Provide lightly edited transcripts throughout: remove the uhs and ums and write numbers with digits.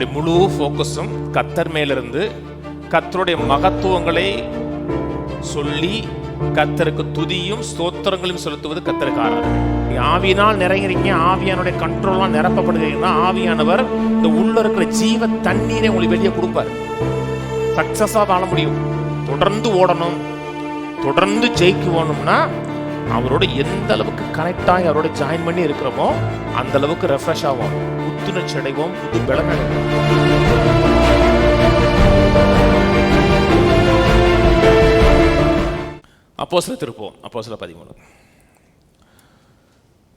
நம்முடைய முழு ஃபோக்கஸும் கர்த்தர் மேலிருந்து கர்த்தருடைய மகத்துவங்களை சொல்லி கர்த்தருக்கு துதியும் ஸ்தோத்திரங்களையும் செலுத்துவது கர்த்தருக்கு ஆராதனை. ஆவியினால் நிறைகிறீங்க, ஆவியானுடைய கண்ட்ரோலாம் நிரப்பப்படுகிறீங்கன்னா ஆவியானவர் இந்த உள்ள இருக்கிற ஜீவ தண்ணீரை உங்களுக்கு வெளியே கொடுப்பாரு. சக்சஸா வாழ முடியும். தொடர்ந்து ஓடணும், தொடர்ந்து ஜெயிக்கணும்னா அவரோட எந்த அளவுக்கு கனெக்ட் ஆகி அவரோட ஜாயின் பண்ணி இருக்கிறோமோ அந்த அளவுக்கு ரெஃப்ரெஷ் ஆகும், புத்துணர்ச்சி அடைவோம், புது பலன் அடைவோம். அப்போஸ்தலர் திருப்போம். அப்போஸ்தலர் 13.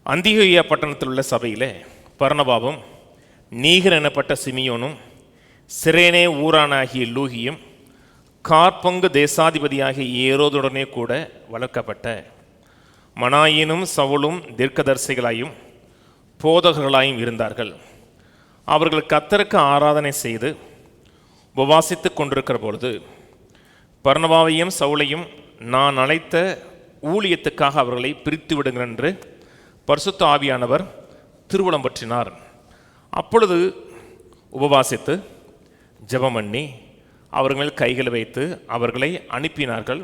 அந்தியோகியா பட்டணத்தில் உள்ள சபையிலே பர்னபாவும் நீகர் எனப்பட்ட சிமியோனும் சிரேனே ஊரானாகிய லூகியும் காற்பங்கு தேசாதிபதியாகிய ஏரோதுடனே கூட வளர்க்கப்பட்ட மனாயினும் சவுலும் தீர்க்கதரிசிகளாயும் போதகர்களாயும் இருந்தார்கள். அவர்கள் கர்த்தருக்கு ஆராதனை செய்து உபவாசித்து கொண்டிருக்கிற பொழுது பர்னபாவையும் சவுலையும் நான் அழைத்த ஊழியத்துக்காக அவர்களை பிரித்து விடுங்கள் என்று பரிசுத்த ஆவியானவர் திருவுளம் பற்றினார். அப்பொழுது உபவாசித்து ஜெபம் பண்ணி அவர்கள் கைகளை வைத்து அவர்களை அனுப்பினார்கள்.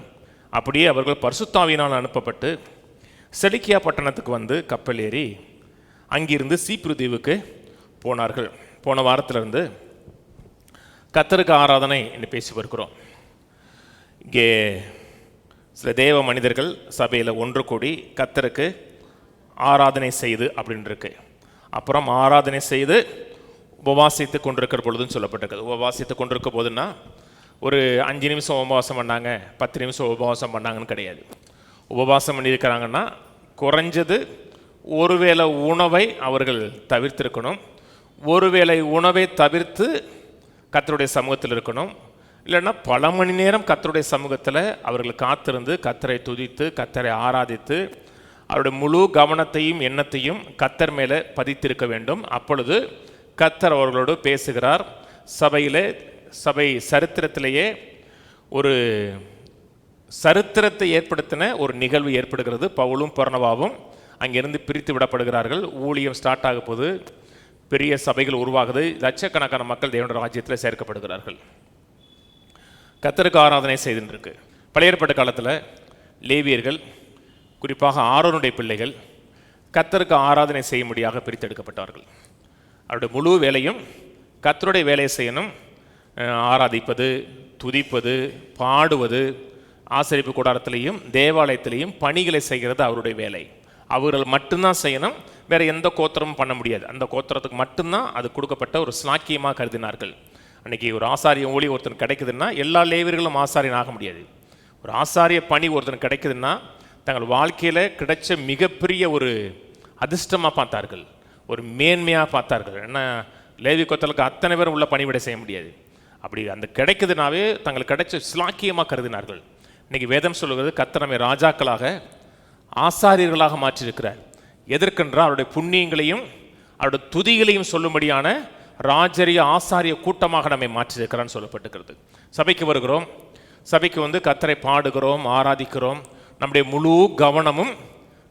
அப்படியே அவர்கள் பரிசுத்த ஆவியினால் அனுப்பப்பட்டு செலிக்கியா பட்டணத்துக்கு வந்து கப்பல் ஏறி அங்கிருந்து சீப்ரு தீவுக்கு போனார்கள். போன வாரத்திலிருந்து கர்த்தருக்கு ஆராதனை என்று பேசி வருகிறோம். இங்கே சில தேவ மனிதர்கள் சபையில் ஒன்று கூடி கர்த்தருக்கு ஆராதனை செய்து அப்படின்னு இருக்கு. அப்புறம் ஆராதனை செய்து உபவாசித்து கொண்டிருக்கிற பொழுதுன்னு சொல்லப்பட்டிருக்கு. உபவாசித்து கொண்டிருக்க போதுன்னா ஒரு 5 நிமிஷம் உபவாசம் பண்ணாங்க, 10 நிமிஷம் உபவாசம் பண்ணாங்கன்னு கிடையாது. உபவாசம் பண்ணியிருக்கிறாங்கன்னா குறைஞ்சது ஒருவேளை உணவை அவர்கள் தவிர்த்திருக்கணும். ஒருவேளை உணவை தவிர்த்து கர்த்தருடைய சமூகத்தில் இருக்கணும். இல்லைன்னா பல மணி நேரம் கர்த்தருடைய சமூகத்தில் அவர்கள் காத்திருந்து கர்த்தரை துதித்து கர்த்தரை ஆராதித்து அவருடைய முழு கவனத்தையும் எண்ணத்தையும் கர்த்தர் மேலே பதித்திருக்க வேண்டும். அப்பொழுது கர்த்தர் அவர்களோடு பேசுகிறார். சபை சரித்திரத்திலேயே ஒரு சரித்திரத்தை ஏற்படுத்தின ஒரு நிகழ்வு ஏற்படுகிறது. பவுலும் பர்னபாவும் அங்கிருந்து பிரித்து விடப்படுகிறார்கள். ஊழியம் ஸ்டார்ட் ஆக போது பெரிய சபைகள் உருவாகுது. லட்சக்கணக்கான மக்கள் தேவனுடைய ராஜ்யத்தில் சேர்க்கப்படுகிறார்கள். கர்த்தருக்கு ஆராதனை செய்துருக்கு. பழைய ஏற்பாட்டு காலத்தில் லேவியர்கள், குறிப்பாக ஆரோனுடைய பிள்ளைகள் கர்த்தருக்கு ஆராதனை செய்யும்படியாக பிரித்தெடுக்கப்பட்டார்கள். அவருடைய முழு வேலையும் கர்த்தருடைய வேலையை செய்யணும். ஆராதிப்பது, துதிப்பது, பாடுவது, ஆசரிப்பு கூடாரத்திலையும் தேவாலயத்திலையும் பணிகளை செய்கிறது அவருடைய வேலை. அவர்கள் மட்டும்தான் செய்யணும், வேற எந்த கோத்திரமும் பண்ண முடியாது. அந்த கோத்திரத்துக்கு மட்டும்தான் அது கொடுக்கப்பட்ட ஒரு ஸ்லாக்கியமாக கருதினார்கள். அன்றைக்கி ஒரு ஆசாரிய ஊழி ஒருத்தன் கிடைக்குதுன்னா எல்லா லேவியர்களும் ஆசாரியன் ஆக முடியாது. ஒரு ஆசாரிய பணி ஒருத்தன் கிடைக்குதுன்னா தங்கள் வாழ்க்கையில் கிடைச்ச மிகப்பெரிய ஒரு அதிர்ஷ்டமாக பார்த்தார்கள், ஒரு மேன்மையாக பார்த்தார்கள். ஏன்னா லேவி கோத்திரத்துக்கு அத்தனை பேரும் உள்ள பணிவிடை செய்ய முடியாது. அப்படி அந்த கிடைக்குதுனாவே தங்களுக்கு கிடைச்ச ஸ்லாக்கியமாக கருதினார்கள். இன்றைக்கி வேதம் சொல்லுகிறது கர்த்தர் நம்மை ராஜாக்களாக ஆசாரியர்களாக மாற்றியிருக்கிறார். எதற்கென்றால் அவருடைய புண்ணியங்களையும் அவருடைய துதிகளையும் சொல்லும்படியான ராஜரிய ஆசாரிய கூட்டமாக நம்மை மாற்றியிருக்கிறான்னு சொல்லப்பட்டிருக்கிறது. சபைக்கு வருகிறோம், சபைக்கு வந்து கர்த்தரை பாடுகிறோம், ஆராதிக்கிறோம். நம்முடைய முழு கவனமும்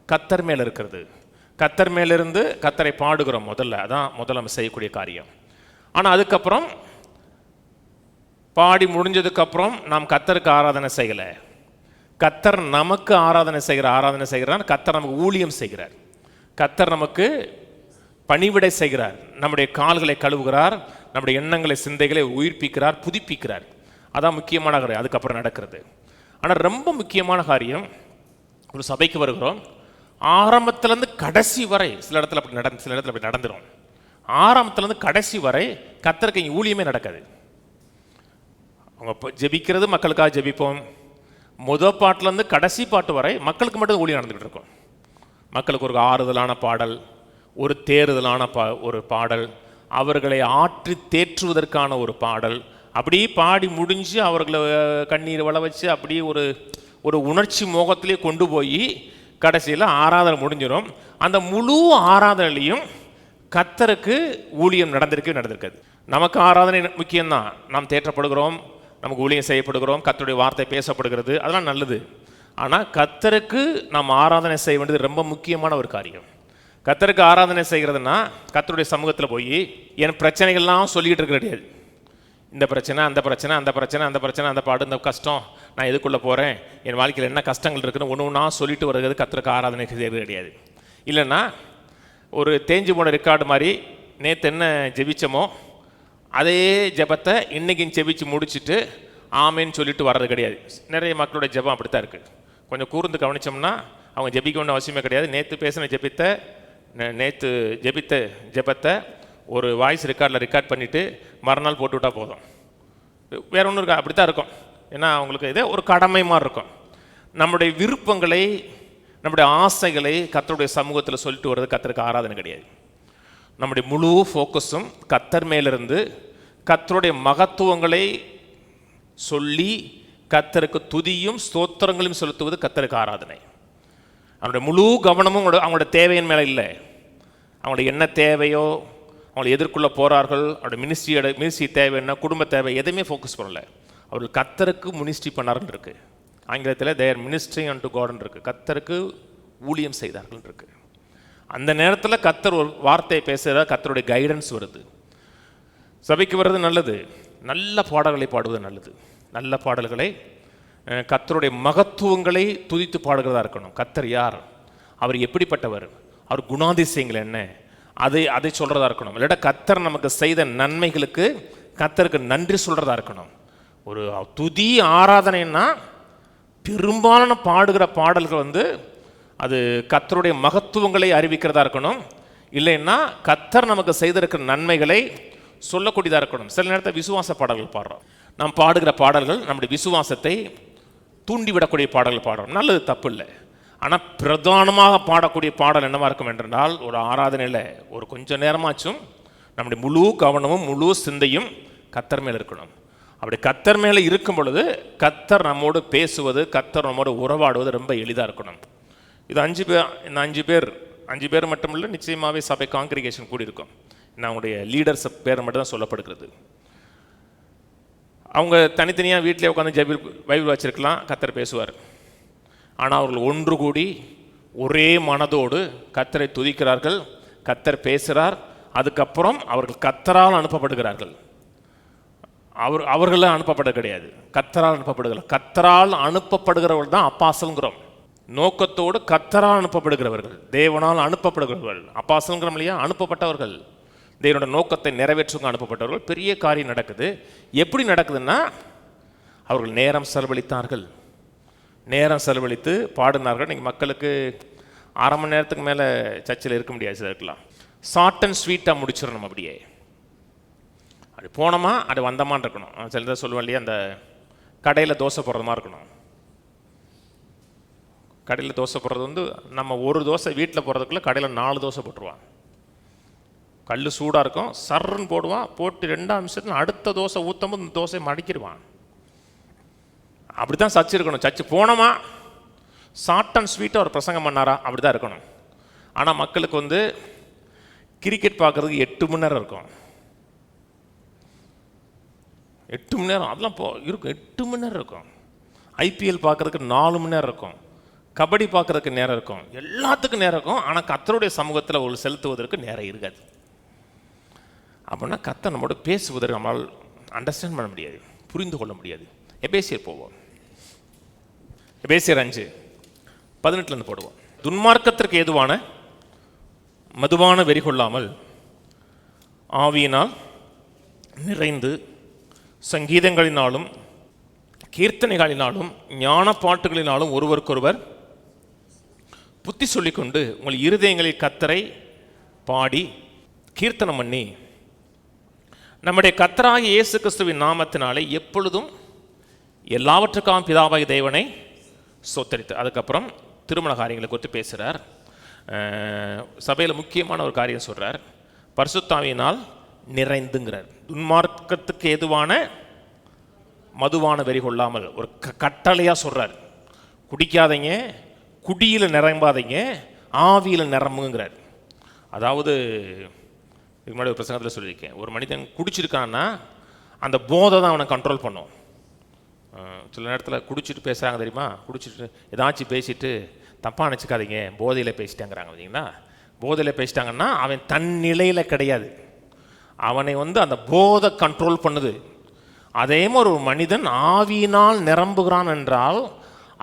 கர்த்தர் மேலே இருக்கிறது. கர்த்தர் மேலிருந்து கர்த்தரை பாடுகிறோம். அதான் முதல்ல நம்ம செய்யக்கூடிய காரியம். ஆனால் அதுக்கப்புறம் பாடி முடிஞ்சதுக்கப்புறம் நாம் கர்த்தருக்கு ஆராதனை செய்யலை. கர்த்தர் நமக்கு ஆராதனை செய்கிறார். கர்த்தர் நமக்கு ஊழியம் செய்கிறார். கர்த்தர் நமக்கு பணிவிடை செய்கிறார். நம்முடைய கால்களை கழுவுகிறார், நம்முடைய எண்ணங்களை சிந்தைகளை உயிர்ப்பிக்கிறார், புதுப்பிக்கிறார். அதான் முக்கியமான காரியம் அதுக்கப்புறம் நடக்கிறது. ஆனால் ரொம்ப முக்கியமான காரியம், ஒரு சபைக்கு வருகிறோம், ஆரம்பத்திலேருந்து கடைசி வரை சில இடத்துல அப்படி நடந்துடும். ஆரம்பத்திலேருந்து கடைசி வரை கர்த்தருக்கு இங்கே ஊழியமே நடக்காது. அவங்க ஜெபிக்கிறது மக்களுக்காக ஜெபிப்போம். முதல் பாட்டிலேருந்து கடைசி பாட்டு வரை மக்களுக்கு மட்டும் ஊழியம் நடந்துகிட்டு இருக்கும். மக்களுக்கு ஒரு ஆறுதலான பாடல், ஒரு தேறுதலான ஒரு பாடல், அவர்களை ஆற்றி தேற்றுவதற்கான ஒரு பாடல், அப்படி பாடி முடிஞ்சு அவர்களை கண்ணீர் வள வச்சு அப்படியே ஒரு உணர்ச்சி மோகத்திலே கொண்டு போய் கடைசியில் ஆராதனை முடிஞ்சிடும். அந்த முழு ஆராதனையிலையும் கர்த்தருக்கு ஊழியம் நடந்திருக்காது. நமக்கு ஆராதனை முக்கியம்தான். நாம் தேற்றப்படுகிறோம், நமக்கு ஊழியம் செய்யப்படுகிறோம், கர்த்தருடைய வார்த்தை பேசப்படுகிறது, அதெல்லாம் நல்லது. ஆனால் கர்த்தருக்கு நாம் ஆராதனை செய்ய வேண்டியது ரொம்ப முக்கியமான ஒரு காரியம். கர்த்தருக்கு ஆராதனை செய்கிறதுனா கர்த்தருடைய சமூகத்தில் போய் என் பிரச்சனைகள்லாம் சொல்லிக்கிட்டு இருக்க கிடையாது. இந்த பிரச்சனை அந்த பிரச்சனை அந்த பிரச்சனை அந்த பிரச்சனை அந்த பாடு இந்த கஷ்டம், நான் எதுக்குள்ளே போகிறேன், என் வாழ்க்கையில் என்ன கஷ்டங்கள் இருக்குன்னு ஒன்று ஒன்றா சொல்லிட்டு வருகிறது கர்த்தருக்கு ஆராதனை செய்கிறது கிடையாது. இல்லைன்னா ஒரு தேஞ்சு போன ரெக்கார்டு மாதிரி நேற்று என்ன ஜெபிச்சோமோ அதே ஜெபத்தை இன்றைக்கும் ஜெபிச்சு முடிச்சுட்டு ஆமேன்னு சொல்லிட்டு வர்றது கிடையாது. நிறைய மக்களுடைய ஜெபம் அப்படித்தான் இருக்குது. கொஞ்சம் கூர்ந்து கவனித்தோம்னா அவங்க ஜெபிக்க வேண்டிய அவசியமே கிடையாது. நேற்று ஜெபித்த ஜெபத்தை ஒரு வாய்ஸ் ரெக்கார்ட் பண்ணிவிட்டு மறுநாள் போட்டு விட்டால் போதும். வேற ஒன்றும் இருக்கா, அப்படி தான் இருக்கும். ஏன்னா அவங்களுக்கு இதே ஒரு கடமை மாதிரி இருக்கும். நம்முடைய விருப்பங்களை நம்முடைய ஆசைகளை கர்த்தருடைய சமூகத்தில் சொல்லிட்டு வர்றது கர்த்தருக்கு ஆராதனை கிடையாது. நம்முடைய முழு ஃபோக்கஸும் கர்த்தர் மேலிருந்து கர்த்தருடைய மகத்துவங்களை சொல்லி கர்த்தருக்கு துதியும் ஸ்தோத்திரங்களையும் செலுத்துவது கர்த்தருக்கு ஆராதனை. அவனுடைய முழு கவனமும் அவங்களோட தேவையின் மேலே இல்லை. அவங்களுடைய என்ன தேவையோ, அவங்களை எதிர்கொள்ள போகிறார்கள், அவருடைய மினிஸ்ட்ரி தேவை என்ன, குடும்ப தேவை, எதையுமே ஃபோக்கஸ் பண்ணல. அவர்கள் கர்த்தருக்கு மினிஸ்ட்ரி பண்ணாருன்னு இருக்கு. ஆங்கிலத்தில் தேர் மினிஸ்ட்ரி அன்டு காட்னு இருக்கு. கர்த்தருக்கு ஊழியம் செய்தார்கள் இருக்கு. அந்த நேரத்தில் கர்த்தர் ஒரு வார்த்தையை பேசுகிற கர்த்தருடைய கைடன்ஸ் வருது. சபைக்கு வர்றது நல்லது, நல்ல பாடல்களை பாடுவது நல்லது. நல்ல பாடல்களை கர்த்தருடைய மகத்துவங்களை துதித்து பாடுகிறதா இருக்கணும். கர்த்தர் யார், அவர் எப்படிப்பட்டவர், அவர் குணாதிசயங்கள் என்ன, அதை சொல்கிறதா இருக்கணும். இல்லாட்டா கர்த்தர் நமக்கு செய்த நன்மைகளுக்கு கர்த்தருக்கு நன்றி சொல்கிறதா இருக்கணும். ஒரு துதி ஆராதனைன்னா பெரும்பாலான பாடுகிற பாடல்கள் அது கர்த்தருடைய மகத்துவங்களை அறிவிக்கிறதா இருக்கணும். இல்லைன்னா கர்த்தர் நமக்கு செய்திருக்கிற நன்மைகளை சொல்லக்கூடியதாக இருக்கணும். சில நேரத்தில் விசுவாச பாடல்கள் பாடுறோம். நாம் பாடுகிற பாடல்கள் நம்முடைய விசுவாசத்தை தூண்டிவிடக்கூடிய பாடல்கள் பாடுறோம். நல்லது, தப்பு இல்லை. ஆனால் பிரதானமாக பாடக்கூடிய பாடல் என்னவா இருக்கும் என்றால், ஒரு ஆராதனையில் ஒரு கொஞ்சம் நேரமாச்சும் நம்முடைய முழு கவனமும் முழு சிந்தையும் கர்த்தர் மேலே இருக்கணும். அப்படி கர்த்தர் மேலே இருக்கும் பொழுது கர்த்தர் நம்மோடு பேசுவது, கர்த்தர் நம்மோடு உறவாடுவது ரொம்ப எளிதாக இருக்கணும். இது 5 பேர் மட்டும் இல்லை, நிச்சயமாகவே சபை காங்கிரிகேஷன் கூடியிருக்கும். நம்முடைய லீடர்ஸ் பேர் மட்டும் தான் சொல்லப்படுகிறது. அவங்க தனித்தனியாக வீட்டிலே உட்காந்து பைபிள் வச்சிருக்கலாம், கர்த்தர் பேசுவார். ஆனால் அவர்கள் ஒன்று கூடி ஒரே மனதோடு கர்த்தரை துதிக்கிறார்கள், கர்த்தர் பேசுகிறார். அதுக்கப்புறம் அவர்கள் கர்த்தரால் அனுப்பப்படுகிறார்கள். அவர்களால் அனுப்பப்பட கிடையாது, கர்த்தரால் அனுப்பப்படுகிறார். கர்த்தரால் அனுப்பப்படுகிறவர்கள் தான் அப்பாசல்ங்கிறோம். நோக்கத்தோடு கர்த்தரால் அனுப்பப்படுகிறவர்கள், தேவனால் அனுப்பப்படுகிறவர்கள். அப்பாசல்ங்கிறோம் இல்லையா, அனுப்பப்பட்டவர்கள், தேவனோட நோக்கத்தை நிறைவேற்றுங்க அனுப்பப்பட்டவர்கள். பெரிய காரியம் நடக்குது. எப்படி நடக்குதுன்னா, அவர்கள் நேரம் செலவழித்து பாடினார்கள். நீங்கள் மக்களுக்கு 1/2 மணி நேரத்துக்கு மேலே சர்ச்சில் இருக்க முடியாது. சிலருக்கலாம் ஷார்ட் அண்ட் ஸ்வீட்டாக முடிச்சிடணும். அப்படியே அப்படி போனோமா அது வந்தமான்னு இருக்கணும். சில இதை சொல்லுவேன் இல்லையா, அந்த கடையில் தோசை போடுறது மாதிரி இருக்கணும். கடையில் தோசை போடுறது நம்ம ஒரு தோசை வீட்டில் போடுறதுக்குள்ளே கடையில் 4 தோசை போட்டுருவான். கல் சூடாக இருக்கும், சர்ன்னு போடுவான். போட்டு 2 நிமிஷத்துல அடுத்த தோசை ஊற்றும்போது இந்த தோசையை மடிக்கிடுவான். அப்படி தான் சர்ச் இருக்கணும். சர்ச்சு போனோமா ஷார்ட் அண்ட் ஸ்வீட்டாக ஒரு பிரசங்கம் பண்ணாரா, அப்படி தான் இருக்கணும். ஆனால் மக்களுக்கு கிரிக்கெட் பார்க்குறதுக்கு 8 மணி நேரம் இருக்கும். 8 மணி நேரம் அதெல்லாம் இருக்கும். 8 மணி நேரம் இருக்கும். IPL பார்க்குறதுக்கு 4 மணி நேரம் இருக்கும். கபடி பார்க்குறதுக்கு நேரம் இருக்கும். எல்லாத்துக்கும் நேரம் இருக்கும். ஆனால் கர்த்தருடைய சமூகத்தில் ஒரு செலுத்துவதற்கு நேரம் இருக்காது. அப்படின்னா கர்த்தர் நம்மளோட பேசுவதற்கு நம்மளால் அண்டர்ஸ்டாண்ட் பண்ண முடியாது, புரிந்து கொள்ள முடியாது. எபேசியர் போவோம். எபேசியர் 5:18 போடுவோம். துன்மார்க்கத்திற்கு ஏதுவான மதுவான வெறி கொள்ளாமல் ஆவியினால் நிறைந்து சங்கீதங்களினாலும் கீர்த்தனைகளினாலும் ஞான பாட்டுகளினாலும் ஒருவருக்கொருவர் புத்தி சொல்லிக்கொண்டு உங்கள் இருதயங்களில் கர்த்தரை பாடி கீர்த்தனம் பண்ணி நம்முடைய கர்த்தராகிய இயேசு கிறிஸ்துவின் நாமத்தினாலே எப்பொழுதும் எல்லாவற்றுக்காகவும் பிதாவாகிய தேவனை ஸ்தோத்தரித்து. அதுக்கப்புறம் திருமண காரியங்களை குறித்து பேசுகிறார். சபையில் முக்கியமான ஒரு காரியம் சொல்கிறார், பரிசுத்தாவியினால் நிறைந்துங்கிறார். துன்மார்க்கத்துக்கு ஏதுவான மதுவான வெறி கொள்ளாமல் ஒரு கட்டளையாக சொல்கிறார். குடிக்காதீங்க, குடியில் நிரம்பாதீங்க, ஆவியில் நிரம்புங்கிறார். அதாவது இதுக்கு முன்னாடி ஒரு பிரசங்கத்தில் சொல்லியிருக்கேன், ஒரு மனிதன் குடிச்சிருக்கான்னா அந்த போதை தான் அவனை கண்ட்ரோல் பண்ணும். சில நேரத்தில் குடிச்சிட்டு பேசுகிறாங்க தெரியுமா, குடிச்சிட்டு ஏதாச்சும் பேசிட்டு தப்பாக நினச்சிக்காதீங்க போதையில் பேசிட்டாங்கிறாங்க. பார்த்தீங்கன்னா போதையில் பேசிட்டாங்கன்னா அவன் தன் நிலையில் கிடையாது, அவனை அந்த போதை கண்ட்ரோல் பண்ணுது. அதே மாதிரி ஒரு மனிதன் ஆவியினால் நிரம்புகிறான் என்றால்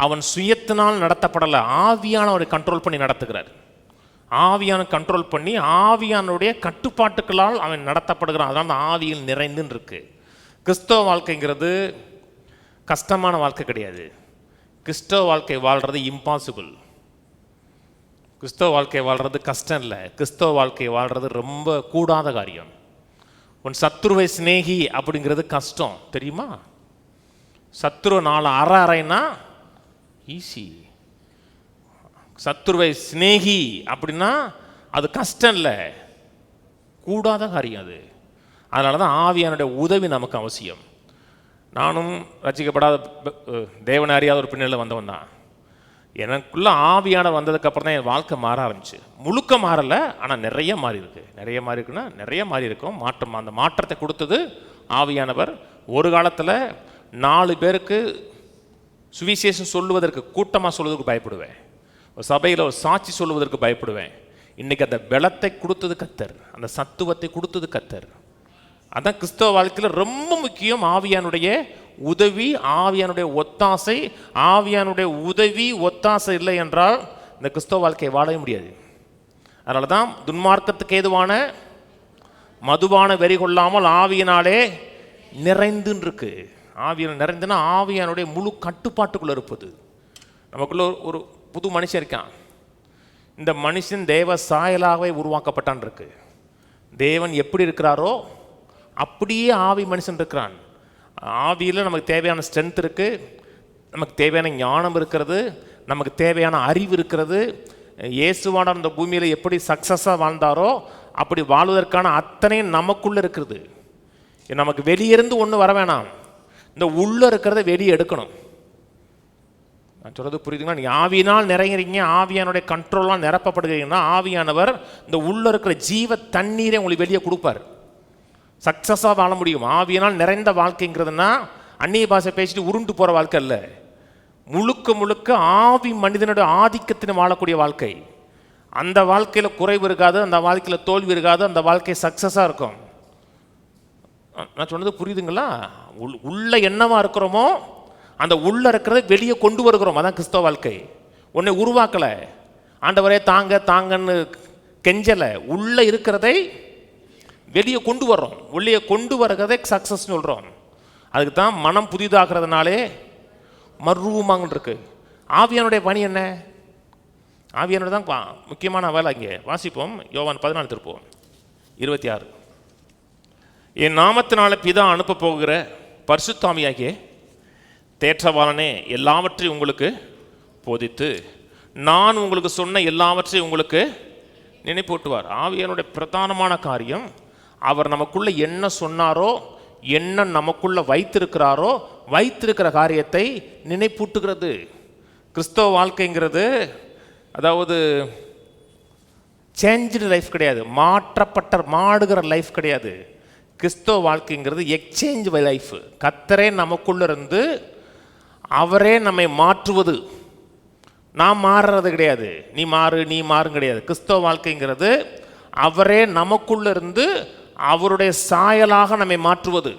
அவன் சுயத்தினால் நடத்தப்படலை, ஆவியானவரை கண்ட்ரோல் பண்ணி நடத்துகிறார். ஆவியான கண்ட்ரோல் பண்ணி ஆவியானுடைய கட்டுப்பாட்டுக்களால் அவன் நடத்தப்படுகிறான். அதனால் அந்த ஆவியில் நிறைந்துன்னு இருக்கு. கிறிஸ்தவ வாழ்க்கைங்கிறது கஷ்டமான வாழ்க்கை கிடையாது. கிறிஸ்தவ வாழ்க்கை வாழ்கிறது இம்பாசிபிள். கிறிஸ்தவ வாழ்க்கை வாழ்கிறது கஷ்டம் இல்லை, கிறிஸ்தவ வாழ்க்கை வாழ்கிறது ரொம்ப கூடாத காரியம். உன் சத்துருவை சிநேகி அப்படிங்கிறது கஷ்டம் தெரியுமா? சத்துருவை 4 அரைனா ஈஸி. சத்துருவை சிநேகி அப்படின்னா அது கஷ்டம் இல்லை, கூடாத காரியம் அது. அதனால தான் ஆவியானுடைய உதவி நமக்கு அவசியம். நானும் ரசிக்கப்படாத தேவனை அறியாத ஒரு பின்னணியில் வந்தவன் தான். எனக்குள்ளே ஆவியான வந்ததுக்கப்புறம் தான் என் வாழ்க்கை மாற ஆரம்பிச்சு. முழுக்க மாறலை, ஆனால் நிறைய மாறி இருக்கு. நிறைய மாறி இருக்குன்னா நிறைய மாறி இருக்கும். மாற்றம், அந்த மாற்றத்தை கொடுத்தது ஆவியானவர். ஒரு காலத்தில் 4 பேருக்கு சுவிசேஷம் சொல்லுவதற்கு, கூட்டமாக சொல்வதற்கு பயப்படுவேன். ஒரு சபையில் ஒரு சாட்சி சொல்லுவதற்கு பயப்படுவேன். இன்றைக்கி அந்த பலத்தை கொடுத்தது கர்த்தர், அந்த சத்துவத்தை கொடுத்தது கர்த்தர். அதான் கிறிஸ்தவ வாழ்க்கையில் ரொம்ப முக்கியம். ஆவியானுடைய உதவி, ஆவியானுடைய ஒத்தாசை. ஆவியானுடைய உதவி ஒத்தாசை இல்லை என்றால் இந்த கிறிஸ்தவ வாழ்க்கையை வாழவே முடியாது. அதனால தான் துன்மார்க்கத்துக்கு ஏதுவான மதுவான வெறி கொள்ளாமல் ஆவியினாலே நிறைந்துன்னு இருக்கு. ஆவியான நிறைந்துன்னா ஆவியானுடைய முழு கட்டுப்பாட்டுக்குள்ளே இருப்பது. நமக்குள்ள ஒரு புது மனுஷன் இருக்கான். இந்த மனுஷன் தேவ சாயலாகவே உருவாக்கப்பட்டான் இருக்கு. தேவன் எப்படி இருக்கிறாரோ அப்படியே ஆவி மனுஷன் இருக்கிறான். ஆவியில் நமக்கு தேவையான ஸ்ட்ரென்த் இருக்குது, நமக்கு தேவையான ஞானம் இருக்கிறது, நமக்கு தேவையான அறிவு இருக்கிறது. இயேசுவான அந்த பூமியில் எப்படி சக்ஸஸாக வாழ்ந்தாரோ அப்படி வாழ்வதற்கான அத்தனையும் நமக்குள்ளே இருக்கிறது. நமக்கு வெளியிருந்து ஒன்று வர வேணாம், இந்த உள்ளே இருக்கிறத வெளியே எடுக்கணும். நான் சொல்கிறது புரியுதுங்களா? நீங்கள் ஆவியினால் நிறைகிறீங்க, ஆவியானுடைய கண்ட்ரோலாக நிரப்பப்படுகிறீங்கன்னா ஆவியானவர் இந்த உள்ளே இருக்கிற ஜீவ தண்ணீரை உங்களுக்கு வெளியே கொடுப்பார். சக்ஸஸாக வாழ முடியும். ஆவியினால் நிறைந்த வாழ்க்கைங்கிறதுனா அந்நிய பாஷை பேசிட்டு உருண்டு போகிற வாழ்க்கை இல்லை. முழுக்க முழுக்க ஆவி மனிதனுடைய ஆதிக்கத்தின் வாழக்கூடிய வாழ்க்கை. அந்த வாழ்க்கையில் குறைவு இருக்காது, அந்த வாழ்க்கையில் தோல்வி இருக்காது, அந்த வாழ்க்கை சக்ஸஸாக இருக்கும். நான் சொன்னது புரியுதுங்களா? உள்ள என்னவா இருக்கிறோமோ அந்த உள்ள இருக்கிறத வெளியே கொண்டு வருகிறோம். அதான் கிறிஸ்தவ வாழ்க்கை. உன்னை உருவாக்கலை, ஆண்டவரே தாங்க தாங்கன்னு கெஞ்சலை, உள்ள இருக்கிறதை வெளியே கொண்டு வர்றோம். உள்ளே கொண்டு வரதை சக்ஸஸ் சொல்கிறோம். அதுக்கு தான் மனம் புதிதாகிறதுனாலே மறுரூபமாங்கன்னு இருக்கு. ஆவியானுடைய பணி என்ன? ஆவியானுடைய தான் முக்கியமான வேலை. இங்கே வாசிப்போம், யோவான் 14 திருப்போம் 26. என் நாமத்தினால பிதா அனுப்ப போகிற பரிசுத்தாவியாகிய தேற்றவாளனே எல்லாவற்றையும் உங்களுக்கு போதித்து நான் உங்களுக்கு சொன்ன எல்லாவற்றையும் உங்களுக்கு நினைப்பூட்டுவார். ஆவியானுடைய பிரதானமான காரியம் அவர் நமக்குள்ள என்ன சொன்னாரோ, என்ன நமக்குள்ள வைத்திருக்கிறாரோ, வைத்திருக்கிற காரியத்தை நினைப்பூட்டுகிறது. கிறிஸ்தவ வாழ்க்கைங்கிறது அதாவது சேஞ்சு லைஃப் கிடையாது, மாடுகிற லைஃப் கிடையாது. கிறிஸ்தவ வாழ்க்கைங்கிறது எக்ஸ்சேஞ்ச் லைஃப். கர்த்தரே நமக்குள்ள இருந்து அவரே நம்மை மாற்றுவது. நான் மாறுறது கிடையாது, நீ மாறும் கிடையாது. கிறிஸ்தவ வாழ்க்கைங்கிறது அவரே நமக்குள்ள இருந்து அவருடைய சாயலாக நம்மை மாற்றுவது.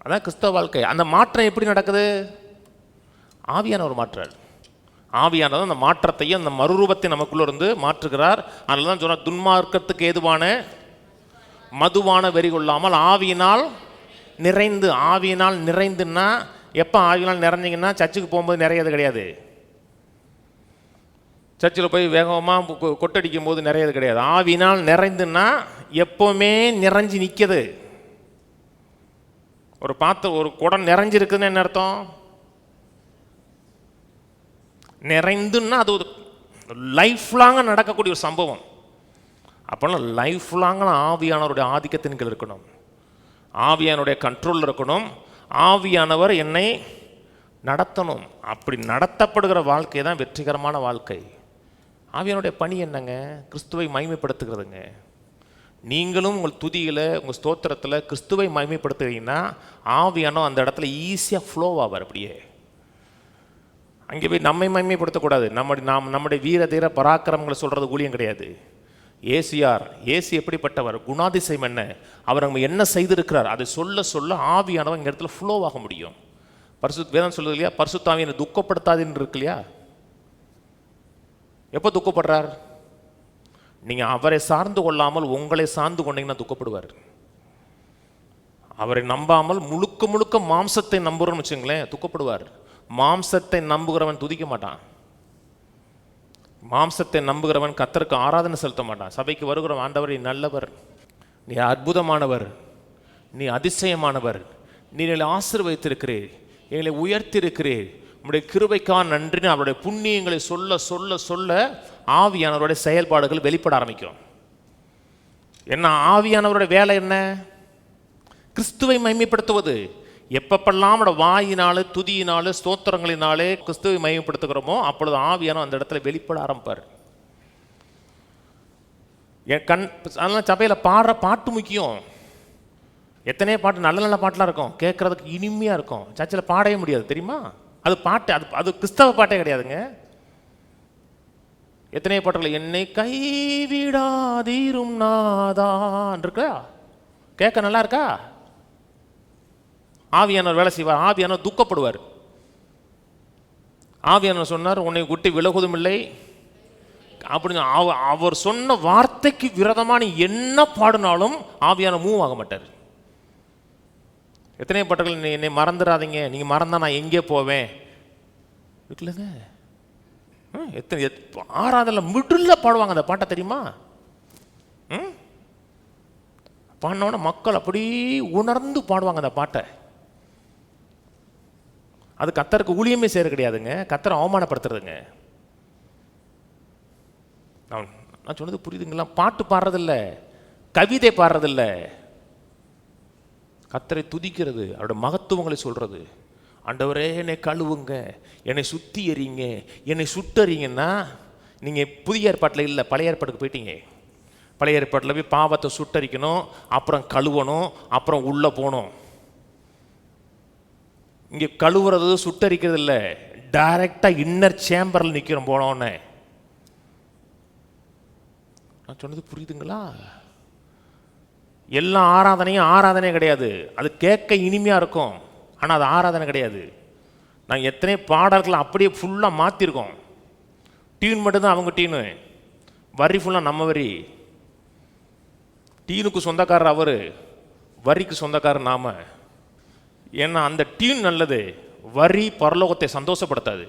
அதான் கிறிஸ்தவ வாழ்க்கை. அந்த மாற்றம் எப்படி நடக்குது? ஆவியானவர் மாற்றார். ஆவியானவர் அந்த மாற்றத்தையும் அந்த மறுரூபத்தை நமக்குள்ள இருந்து மாற்றுகிறார். அதனால தான் சொன்ன துன்மார்க்கத்துக்கு ஏதுவான மதுவான வெறி கொள்ளாமல் ஆவியினால் நிறைந்து. ஆவியினால் நிறைந்துன்னா எப்போ ஆவியினால் நிறைஞ்சிங்கன்னா சர்ச்சுக்கு போகும்போது நிறையது கிடையாது, சர்ச்சில் போய் வேகமாக கொட்டடிக்கும் போது நிறையது கிடையாது. ஆவியினால் நிறைந்துன்னா எப்போவுமே நிறைஞ்சி நிற்கிது. ஒரு குடம் நிறைஞ்சிருக்குதுன்னு என்ன அர்த்தம்? நிறைந்துன்னா அது ஒரு லைஃப் லாங்காக நடக்கக்கூடிய ஒரு சம்பவம். அப்போல்லாம் லைஃப் லாங்காக ஆவியானவருடைய ஆதிக்கத்தின் கீழ் இருக்கணும், ஆவியானுடைய கண்ட்ரோலில் இருக்கணும். ஆவியானவர் என்னை நடத்தணும். அப்படி நடத்தப்படுகிற வாழ்க்கை தான் வெற்றிகரமான வாழ்க்கை. ஆவியானுடைய பணி என்னங்க? கிறிஸ்துவை மகிமைப்படுத்துகிறதுங்க. நீங்களும் உங்கள் துதியில், உங்கள் ஸ்தோத்திரத்தில் கிறிஸ்துவை மகிமைப்படுத்துகிறீங்கன்னா ஆவியானோ அந்த இடத்துல ஈஸியாக ஃப்ளோ ஆவார். அப்படியே அங்கே போய் நம்மை மகிமைப்படுத்தக்கூடாது. நம்முடைய வீர தீர பராக்கிரமங்களை சொல்கிறது ஊழியம் கிடையாது. ஏசு எப்படிப்பட்டவர், குணாதிசயம் என்ன, அவர் நம்ம என்ன செய்திருக்கிறார், அதை சொல்ல சொல்ல ஆவியானவர் இங்கே இடத்துல ஃப்ளோ ஆக முடியும். வேதம் சொல்லுது இல்லையா, பரிசுத்த ஆவியை துக்கப்படுத்தாதுன்னு இருக்கு இல்லையா. எப்போ துக்கப்படுறார்? நீங்கள் அவரை சார்ந்து கொள்ளாமல் உங்களை சார்ந்து கொண்டீங்கன்னா துக்கப்படுவார். அவரை நம்பாமல் முழுக்க முழுக்க மாம்சத்தை நம்புகிறோன்னு வச்சுங்களேன், துக்கப்படுவார். மாம்சத்தை நம்புகிறவன் துதிக்க மாட்டான். மாம்சத்தை நம்புகிறவன் கர்த்தருக்கு ஆராதனை செலுத்த மாட்டான். சபைக்கு வருகிறவன், ஆண்டவர் நீ நல்லவர், நீ அற்புதமானவர், நீ அதிசயமானவர், நீ எங்களை ஆசீர்வதித்திருக்கிறீர், எங்களை உயர்த்திருக்கிறீர், உங்களுடைய கிருபைக்காக நன்றின்னு அவருடைய புண்ணியங்களை சொல்ல சொல்ல சொல்ல ஆவியானவருடைய செயல்பாடுகள் வெளிப்பட ஆரம்பிக்கும். என்ன ஆவியானவருடைய வேலை என்ன? கிறிஸ்துவை மகிமைப்படுத்துவது. எப்பப்பெல்லாம் வாயினாலே துதியினாலே ஸ்தோத்திரங்களினாலே கிறிஸ்துவை மகிமைப்படுத்துகிறோமோ அப்பொழுது ஆவியானவர் அந்த இடத்துல வெளிப்பட ஆரம்பிப்பார். அதெல்லாம் சபையில் பாடுற பாட்டு முக்கியம். எத்தனையோ பாட்டு, நல்ல நல்ல பாட்டெலாம் இருக்கும், கேட்குறதுக்கு இனிமையாக இருக்கும். சர்ச்சில் பாடவே முடியாது தெரியுமா? அது பாட்டு, அது கிறிஸ்தவ பாட்டே கிடையாதுங்க. எத்தனையோ பாட்டுகள், என்னை கைவிடாதீரும் நாதான் இருக்கா, கேட்க நல்லா இருக்கா? ஆவியானவர் வேலை செய்வார். ஆவியானவர் துக்கப்படுவார். ஆவியானவர் சொன்னார், உன்னை விட்டு விலகுவதும் இல்லை அப்படின்னு. அவர் சொன்ன வார்த்தைக்கு விரோதமாக நீ என்ன பாடினாலும் ஆவியானவர் மூவ் ஆக மாட்டார். எத்தனை பாட்டுகள், என்னை மறந்துடாதீங்க, நீங்கள் மறந்தா நான் எங்கே போவேன் இருக்குல்லங்க. எத்தனை ஆறாவதுல மிடில் பாடுவாங்க அந்த பாட்டை தெரியுமா? பாடினோட மக்கள் அப்படி உணர்ந்து பாடுவாங்க அந்த பாட்டை. அது கர்த்தருக்கு ஊழியமே சேர கிடையாதுங்க, கர்த்தரை அவமானப்படுத்துறதுங்க. நான் சொன்னது புரியுதுங்களா? பாட்டு பாடுறதில்ல, கவிதை பாடுறதில்ல, கர்த்தரை துதிக்கிறது, அவருடைய மகத்துவங்களை சொல்றது. ஆண்டவரே என்னை கழுவுங்க, என்னை சுத்தி எறிங்க, என்னை சுட்டறிங்கன்னா நீங்கள் புதிய ஏற்பாட்டில் இல்லை, பழைய ஏற்பாட்டுக்கு போயிட்டீங்க. பழைய ஏற்பாட்டில் போய் பாவத்தை சுட்டரிக்கணும், அப்புறம் கழுவணும், அப்புறம் உள்ளே போகணும். இங்கே கழுவுறது சுட்டரிக்கிறது இல்லை, டைரக்டாக இன்னர் சேம்பரில் நிற்கிறோம் போனோன்னே. நான் சொன்னது புரியுதுங்களா? எல்லா ஆராதனையும் ஆராதனை கிடையாது. அது கேட்க இனிமையாக இருக்கும், ஆனால் அது ஆராதனை கிடையாது. நாங்கள் எத்தனை பாடல்களை அப்படியே ஃபுல்லாக மாற்றிருக்கோம். டியூன் மட்டும்தான் அவங்க டியூனு, வரி ஃபுல்லாக நம்ம வரி. டியூனுக்கு சொந்தக்காரர் அவர், வரிக்கு சொந்தக்காரர் நாம. ஏன்னா அந்த டியூன் நல்லது, வரி பரலோகத்தை சந்தோஷப்படுத்தாது.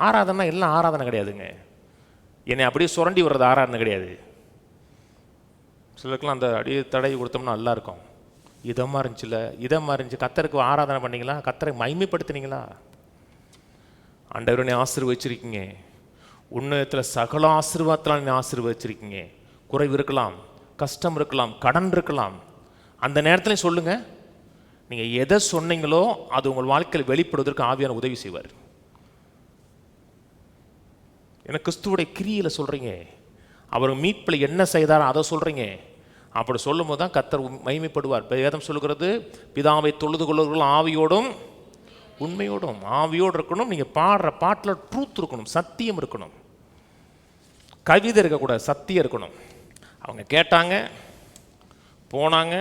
ஆராதனை எல்லாம் ஆராதனை கிடையாதுங்க. என்னை அப்படியே சுரண்டி வர்றது ஆராதனை கிடையாது. சிலருக்குலாம் அந்த அடியே தடவி கொடுத்தோம்னா நல்லா இருக்கும். இதமாக இருந்துச்சுல, இதமாக இருந்துச்சு. கர்த்தருக்கு ஆராதனை பண்ணிங்களா? கர்த்தரை மகிமைப்படுத்தினீங்களா? ஆண்டவரை ஆசீர்வதிச்சிருக்கீங்க, உன்னதத்தில் சகல ஆசீர்வாதத்தில் ஆசீர்வதிச்சிருக்கீங்க. குறைவு இருக்கலாம், கஷ்டம் இருக்கலாம், கடன் இருக்கலாம். அந்த நேரத்தில் சொல்லுங்கள், நீங்கள் எதை சொன்னீங்களோ அது உங்கள் வாழ்க்கையில் வெளிப்படுவதற்கு ஆவியான உதவி செய்வார். ஏன்னா கிறிஸ்துவோடைய கிரியில் சொல்கிறீங்க, அவர் மீட்பில் என்ன செய்தாரோ அதை சொல்கிறீங்க. அப்படி சொல்லும் போது தான் கர்த்தர் மகிமைப்படுவார். வேதம் சொல்லுகிறது, பிதாவை தொழுது கொள்ளுவர்கள் ஆவியோடும் உண்மையோடும். ஆவியோடு இருக்கணும். நீங்கள் பாடுற பாட்டில் ட்ரூத் இருக்கணும், சத்தியம் இருக்கணும், கவிதை இருக்கக்கூடாது, சத்தியம் இருக்கணும். அவங்க கேட்டாங்க, போனாங்க,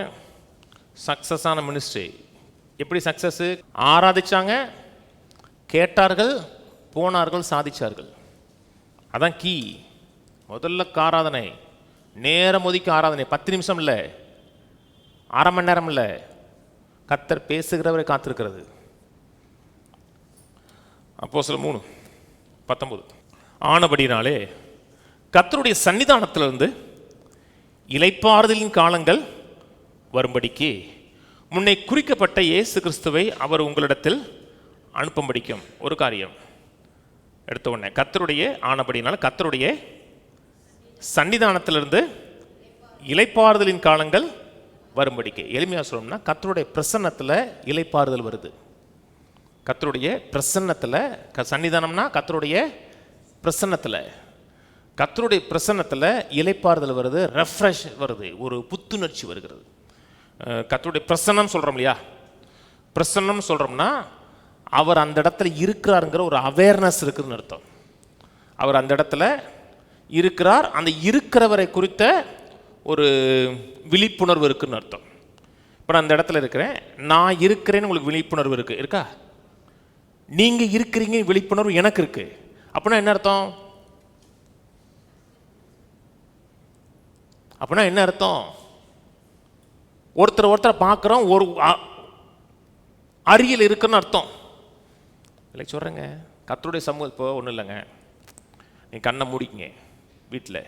சக்ஸஸான மினிஸ்ட்ரி. எப்படி சக்ஸஸ்? ஆராதிச்சாங்க, கேட்டார்கள், போனார்கள், சாதிச்சார்கள். அதான் கீ. முதல்ல ஆராதனை, நேரம் ஒதுக்கி ஆராதனை. 10 நிமிஷம் இல்லை, அரை மணி நேரம் இல்லை, கர்த்தர் பேசுகிறவரை காத்திருக்கிறது. அப்போஸ்தலர் 3:19. ஆனபடினாலே கர்த்தருடைய சன்னிதானத்திலிருந்து இளைப்பாறுதலின் காலங்கள் வரும்படிக்கு முன்னே குறிக்கப்பட்ட இயேசு கிறிஸ்துவை அவர் உங்களிடத்தில் அனுப்பும்படிக்கும். ஒரு காரியம் எடுத்த உடனே, கர்த்தருடைய ஆனபடினால கர்த்தருடைய சன்னிதானத்திலிருந்து இளைப்பாறுதலின் காலங்கள் வரும்படிக்கு. எளிமையாக சொல்லணும்னா, கர்த்தருடைய பிரசன்னத்தில் இளைப்பாறுதல் வருது. கர்த்தருடைய பிரசன்னத்தில், சன்னிதானம்னா கர்த்தருடைய பிரசன்னத்தில், கர்த்தருடைய பிரசன்னத்தில் இளைப்பாறுதல் வருது, ரெஃப்ரெஷ் வருது, ஒரு புத்துணர்ச்சி வருகிறது. கர்த்தருடைய பிரசன்னம் சொல்கிறோம் இல்லையா, பிரசன்னம் சொல்கிறோம்னா அவர் அந்த இடத்துல இருக்கிறாருங்கிற ஒரு அவேர்னஸ் இருக்குதுன்னு அர்த்தம். அவர் அந்த இடத்துல இருக்கிறார், அந்த இருக்கிறவரை குறித்த ஒரு விழிப்புணர்வு இருக்குதுன்னு அர்த்தம். இப்போ நான் அந்த இடத்துல இருக்கிறேன், நான் இருக்கிறேன்னு உங்களுக்கு விழிப்புணர்வு இருக்கா? நீங்கள் இருக்கிறீங்க விழிப்புணர்வு எனக்கு இருக்குது. அப்படின்னா என்ன அர்த்தம்? அப்படின்னா என்ன அர்த்தம்? ஒருத்தரை பார்க்குறோம், ஒரு அறியல் இருக்குன்னு அர்த்தம் இல்லை. சொல்கிறேங்க, கர்த்தருடைய சமூகம் இப்போ ஒன்றும் இல்லைங்க. நீங்கள் கண்ணை மூடிக்கிங்க, வீட்டில்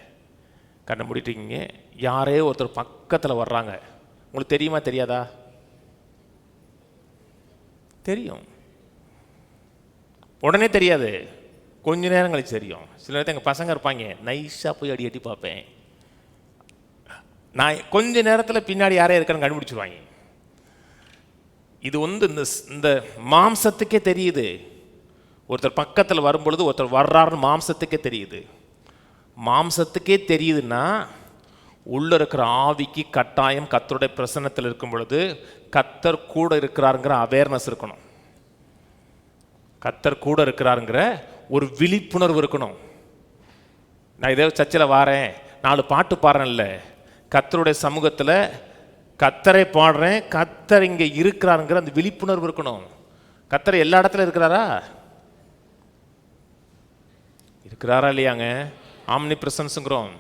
கண்ணை மூடிட்டுருக்கீங்க, யாரே ஒருத்தர் பக்கத்தில் வர்றாங்க, உங்களுக்கு தெரியுமா தெரியாதா? தெரியும். உடனே தெரியாது, கொஞ்ச நேரம் கழிச்சு தெரியும். சில நேரத்தில் எங்கள் பசங்க இருப்பாங்க, நைஸாக போய் அடி அடி பார்ப்பேன், நான் கொஞ்ச நேரத்தில் பின்னாடி யாரே இருக்கான்னு கண்டுபிடிச்சிருவாங்க. இது இந்த மாம்சத்துக்கே தெரியுது. ஒருத்தர் பக்கத்தில் வரும்பொழுது ஒருத்தர் வர்றாருன்னு மாம்சத்துக்கே தெரியுது. மாம்சத்துக்கே தெரியுதுன்னா உள்ள இருக்கிற ஆவிக்கு கட்டாயம் கர்த்தருடைய பிரசன்னத்தில் இருக்கும் பொழுது கர்த்தர் கூட இருக்கிறாருங்கிற அவேர்னஸ் இருக்கணும். கர்த்தர் கூட இருக்கிறாருங்கிற ஒரு விழிப்புணர்வு இருக்கணும். நான் இதே சர்ச்சில் வாரேன், 4 பாட்டு பாடுறேன் இல்லை, கர்த்தருடைய சமூகத்தில் கர்த்தரை பாடுறேன், கர்த்தர் இங்கே இருக்கிறாருங்கிற அந்த விழிப்புணர்வு இருக்கணும். கர்த்தர் எல்லா இடத்துல இருக்கிறாரா? இருக்கிறாரா இல்லையாங்க? ஆம்னி பிரசன்ஸுங்கிறோம்,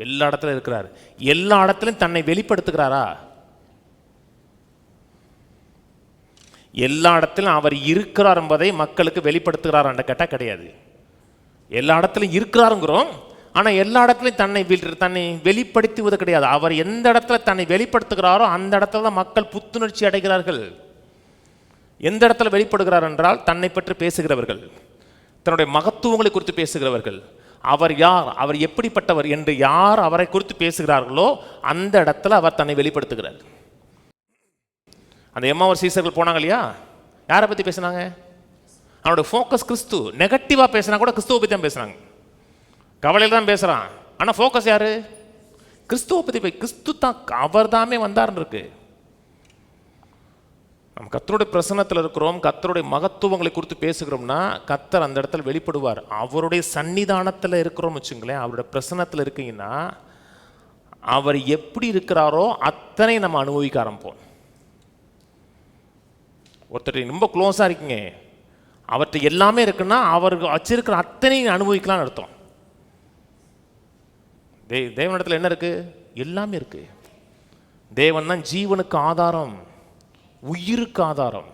எல்லா இடத்துல இருக்கிறார். எல்லா இடத்துலையும் தன்னை வெளிப்படுத்துகிறாரா? எல்லா இடத்திலும் அவர் இருக்கிறார் என்பதை மக்களுக்கு வெளிப்படுத்துகிறார் என்ற கேட்டால் கிடையாது. எல்லா இடத்துலையும் இருக்கிறாருங்கிறோம், ஆனால் எல்லா இடத்துலையும் தன்னை வெளிப்படுத்துவது கிடையாது. அவர் எந்த இடத்துல தன்னை வெளிப்படுத்துகிறாரோ அந்த இடத்துல தான் மக்கள் புத்துணர்ச்சி அடைகிறார்கள். எந்த இடத்துல வெளிப்படுகிறார் என்றால் தன்னை பற்றி பேசுகிறவர்கள், தன்னுடைய மகத்துவங்களை குறித்து பேசுகிறவர்கள், அவர் யார், அவர் எப்படிப்பட்டவர் என்று யார் அவரை குறித்து பேசுகிறார்களோ அந்த இடத்துல அவர் தன்னை வெளிப்படுத்துகிறார். அந்த எம்மாவூர் சீசர்கள் போனாங்க இல்லையா, யாரை பற்றி பேசினாங்க? அவனுடைய ஃபோக்கஸ் கிறிஸ்து. நெகட்டிவாக பேசினா கூட கிறிஸ்துவை பற்றி தான் பேசுகிறாங்க, கவலையில் தான் பேசுகிறான், ஆனால் ஃபோக்கஸ் யார்? கிறிஸ்துவை பற்றி. கிறிஸ்து தான், அவர் தாமே வந்தார்னு இருக்கு. நம்ம கர்த்தருடைய பிரசன்னத்தில் இருக்கிறோம், கர்த்தருடைய மகத்துவங்களை குறித்து பேசுகிறோம்னா கர்த்தர் அந்த இடத்துல வெளிப்படுவார். அவருடைய சன்னிதானத்தில் இருக்கிறோம்னு வச்சுங்களேன், அவருடைய பிரசன்னத்தில் இருக்கீங்கன்னா அவர் எப்படி இருக்கிறாரோ அத்தனை நம்ம அனுபவிக்க ஆரம்பிப்போம். ஒருத்தர் ரொம்ப க்ளோஸாக இருக்கீங்க, அவர்கிட்ட எல்லாமே இருக்குன்னா அவருக்கு வச்சிருக்கிற அத்தனையும் அனுபவிக்கலாம்னு அர்த்தம். தேவனிடத்தில் என்ன இருக்கு? எல்லாமே இருக்கு. தேவன் தான் ஜீவனுக்கு ஆதாரம், உயிருக்கு ஆதாரம்.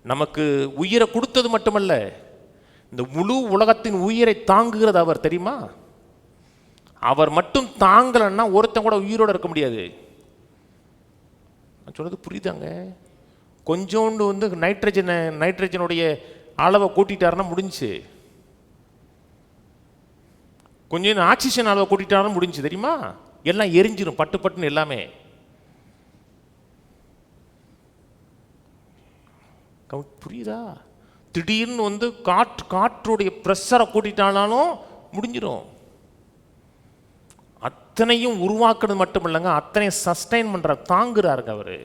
நமக்கு உயிரை கொடுத்தது மட்டுமல்ல, இந்த முழு உலகத்தின் உயிரை தாங்குகிறது அவர், தெரியுமா? அவர் மட்டும் தாங்கலன்னா ஒருத்தன் கூட உயிரோடு இருக்க முடியாது. நான் சொல்றது புரியுதாங்க? கொஞ்சோண்டு நைட்ரஜனுடைய அளவை கூட்டிட்டாருன்னா முடிஞ்சு, கொஞ்சம் ஆக்சிஜன் அளவை கூட்டிட்டாருன்னா முடிஞ்சு, தெரியுமா? எல்லாம் எரிஞ்சிடும் பட்டு பட்டுன்னு எல்லாமே. புரியுதா? திடீர்னு காற்றுடைய ப்ரெஷரை கூட்டிட்டாலும் முடிஞ்சிடும். அத்தனையும் உருவாக்குறது மட்டும் இல்லைங்க, அத்தனையும் சஸ்டைன் பண்ற, தாங்குறாருங்க அவரு.